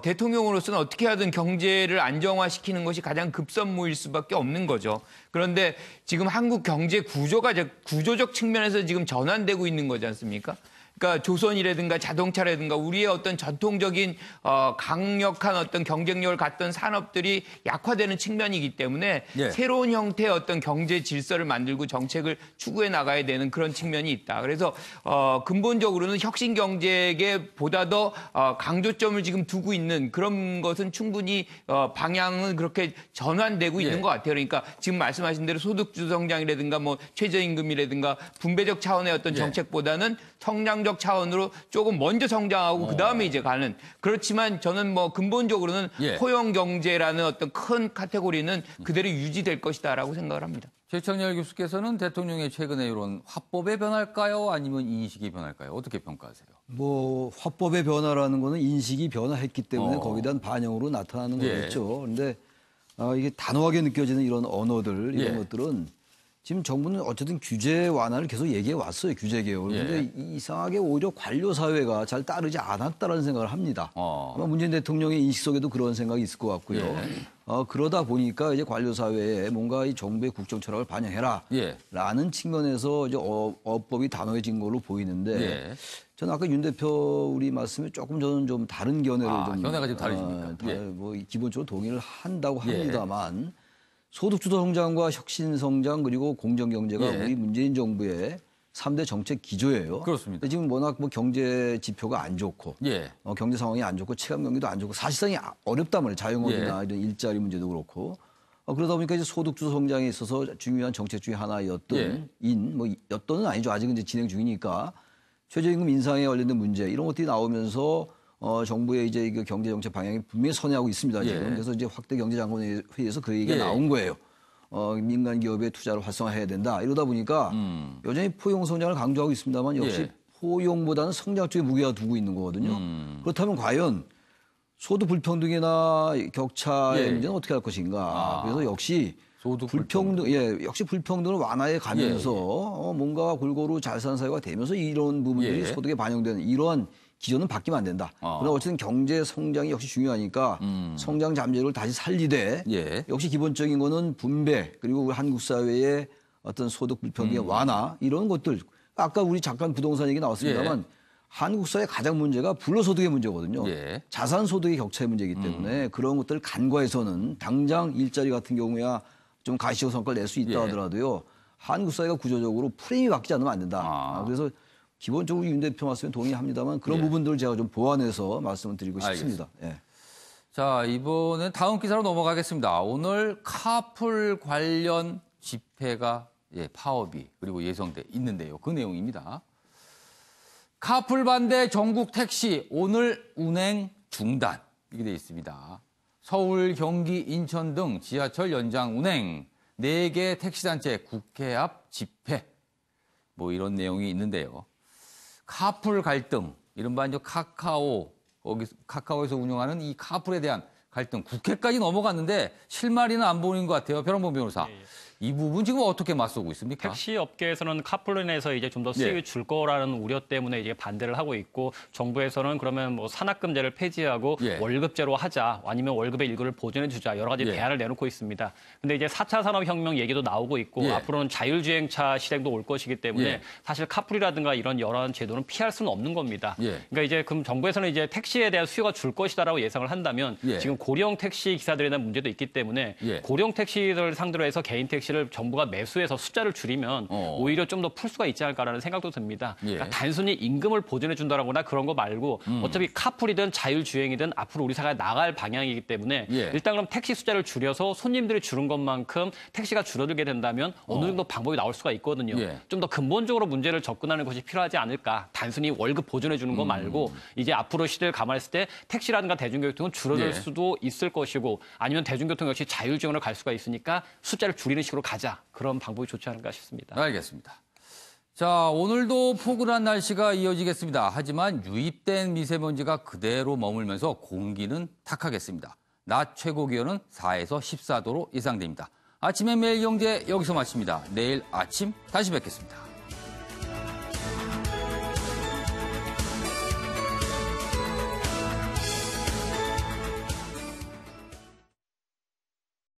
대통령으로서는 어떻게 하든 경제를 안정화시키는 것이 가장 급선무일 수밖에 없는 거죠. 그런데 지금 한국 경제 구조가 이제 구조적 측면에서 지금 전환되고 있는 거지 않습니까? 그러니까 조선이라든가 자동차라든가 우리의 어떤 전통적인 강력한 어떤 경쟁력을 갖던 산업들이 약화되는 측면이기 때문에 예. 새로운 형태의 어떤 경제 질서를 만들고 정책을 추구해 나가야 되는 그런 측면이 있다. 그래서 근본적으로는 혁신 경제에 보다 더 강조점을 지금 두고 있는 그런 것은 충분히 방향은 그렇게 전환되고 있는 것 같아요. 그러니까 지금 말씀하신 대로 소득주 성장이라든가 뭐 최저임금이라든가 분배적 차원의 어떤 정책보다는 성장적 차원으로 조금 먼저 성장하고 그다음에 이제 가는. 그렇지만 저는 뭐 근본적으로는 포용 경제라는 어떤 큰 카테고리는 그대로 유지될 것이다라고 생각을 합니다. 최창렬 교수께서는 대통령의 최근의 이런 화법에 변할까요? 아니면 인식이 변할까요? 어떻게 평가하세요? 뭐 화법의 변화라는 거는 인식이 변화했기 때문에 거기에 대한 반영으로 나타나는 거겠죠. 그런데 이게 단호하게 느껴지는 이런 언어들 이런 것들은 지금 정부는 어쨌든 규제 완화를 계속 얘기해 왔어요. 규제 개혁을. 그런데 이상하게 오히려 관료 사회가 잘 따르지 않았다라는 생각을 합니다. 아마 문재인 대통령의 인식 속에도 그런 생각이 있을 것 같고요. 그러다 보니까 이제 관료 사회에 뭔가 이 정부의 국정 철학을 반영해라라는 측면에서 이제 어법이 단호해진 걸로 보이는데 저는 아까 윤 대표 우리 말씀에 조금 저는 좀 다른 견해를 좀 견해가 좀 다르십니까? 뭐 기본적으로 동의를 한다고 합니다만. 소득주도 성장과 혁신 성장 그리고 공정 경제가 우리 문재인 정부의 3대 정책 기조예요. 그렇습니다. 지금 워낙 뭐 경제 지표가 안 좋고 경제 상황이 안 좋고 체감 경기도 안 좋고 사실상이 어렵단 말이에요. 자영업이나 이런 일자리 문제도 그렇고 그러다 보니까 이제 소득주도 성장에 있어서 중요한 정책 중에 하나였던 였던은 아니죠. 아직은 이제 진행 중이니까 최저임금 인상에 관련된 문제 이런 것들이 나오면서 정부의 이제 그 경제 정책 방향이 분명히 선회하고 있습니다. 지금. 그래서 이제 확대 경제장관 회의에서 그 얘기가 나온 거예요. 민간 기업의 투자를 활성화해야 된다. 이러다 보니까 여전히 포용 성장을 강조하고 있습니다만 역시 포용보다는 성장 쪽에 무게가 두고 있는 거거든요. 그렇다면 과연 소득 불평등이나 격차의 문제는 어떻게 할 것인가. 그래서 역시 역시 불평등을 완화해 가면서 뭔가 골고루 잘 사는 사회가 되면서 이런 부분들이 소득에 반영되는 이러한 기조는 바뀌면 안 된다. 그러나 어쨌든 경제 성장이 역시 중요하니까 성장 잠재력을 다시 살리되 역시 기본적인 거는 분배 그리고 우리 한국 사회의 어떤 소득 불평등의 완화 이런 것들 아까 우리 잠깐 부동산 얘기 나왔습니다만 한국 사회의 가장 문제가 불로소득의 문제거든요. 자산 소득의 격차의 문제이기 때문에 그런 것들을 간과해서는 당장 일자리 같은 경우야 좀 가시적 성과를 낼 수 있다 하더라도요. 한국 사회가 구조적으로 프레임이 바뀌지 않으면 안 된다. 그래서 기본적으로 윤 대표 말씀에 동의합니다만 그런 부분들을 제가 좀 보완해서 말씀을 드리고 싶습니다. 자, 이번엔 다음 기사로 넘어가겠습니다. 오늘 카풀 관련 집회가 파업이 그리고 예정돼 있는데요. 그 내용입니다. 카풀 반대 전국 택시 오늘 운행 중단 이렇게 돼 있습니다. 서울, 경기, 인천 등 지하철 연장 운행 4개 택시단체 국회 앞 집회 뭐 이런 내용이 있는데요. 카풀 갈등, 이른바 이제 카카오에서 운영하는 이 카풀에 대한 갈등, 국회까지 넘어갔는데 실마리는 안 보이는 것 같아요. 변홍범 변호사. 이 부분 지금 어떻게 맞서고 있습니까? 택시 업계에서는 카풀로 인해서 이제 좀 더 수익을 줄 거라는 우려 때문에 이제 반대를 하고 있고 정부에서는 그러면 뭐 산학금제를 폐지하고 월급제로 하자 아니면 월급의 일부를 보존해 주자 여러 가지 대안을 내놓고 있습니다. 근데 이제 4차 산업혁명 얘기도 나오고 있고 앞으로는 자율주행차 실행도 올 것이기 때문에 사실 카풀이라든가 이런 여러 제도는 피할 수는 없는 겁니다. 그러니까 이제 그럼 정부에서는 이제 택시에 대한 수요가 줄 것이다라고 예상을 한다면 지금 고령 택시 기사들에 대한 문제도 있기 때문에 고령 택시를 상대로 해서 개인 택시를 택시를 정부가 매수해서 숫자를 줄이면 오히려 좀 더 풀 수가 있지 않을까라는 생각도 듭니다. 그러니까 단순히 임금을 보존해 준다거나 그런 거 말고 어차피 카풀이든 자율주행이든 앞으로 우리 사회가 나갈 방향이기 때문에 일단 그럼 택시 숫자를 줄여서 손님들이 줄은 것만큼 택시가 줄어들게 된다면 어느 정도 방법이 나올 수가 있거든요. 좀 더 근본적으로 문제를 접근하는 것이 필요하지 않을까. 단순히 월급 보존해 주는 거 말고 이제 앞으로 시대를 감안했을 때 택시라든가 대중교통은 줄어들 수도 있을 것이고 아니면 대중교통 역시 자율주행으로 갈 수가 있으니까 숫자를 줄이는 식으로 가자. 그런 방법이 좋지 않을까 싶습니다. 알겠습니다. 자, 오늘도 포근한 날씨가 이어지겠습니다. 하지만 유입된 미세먼지가 그대로 머물면서 공기는 탁하겠습니다. 낮 최고 기온은 4에서 14도로 예상됩니다. 아침의 매일 경제 여기서 마칩니다. 내일 아침 다시 뵙겠습니다.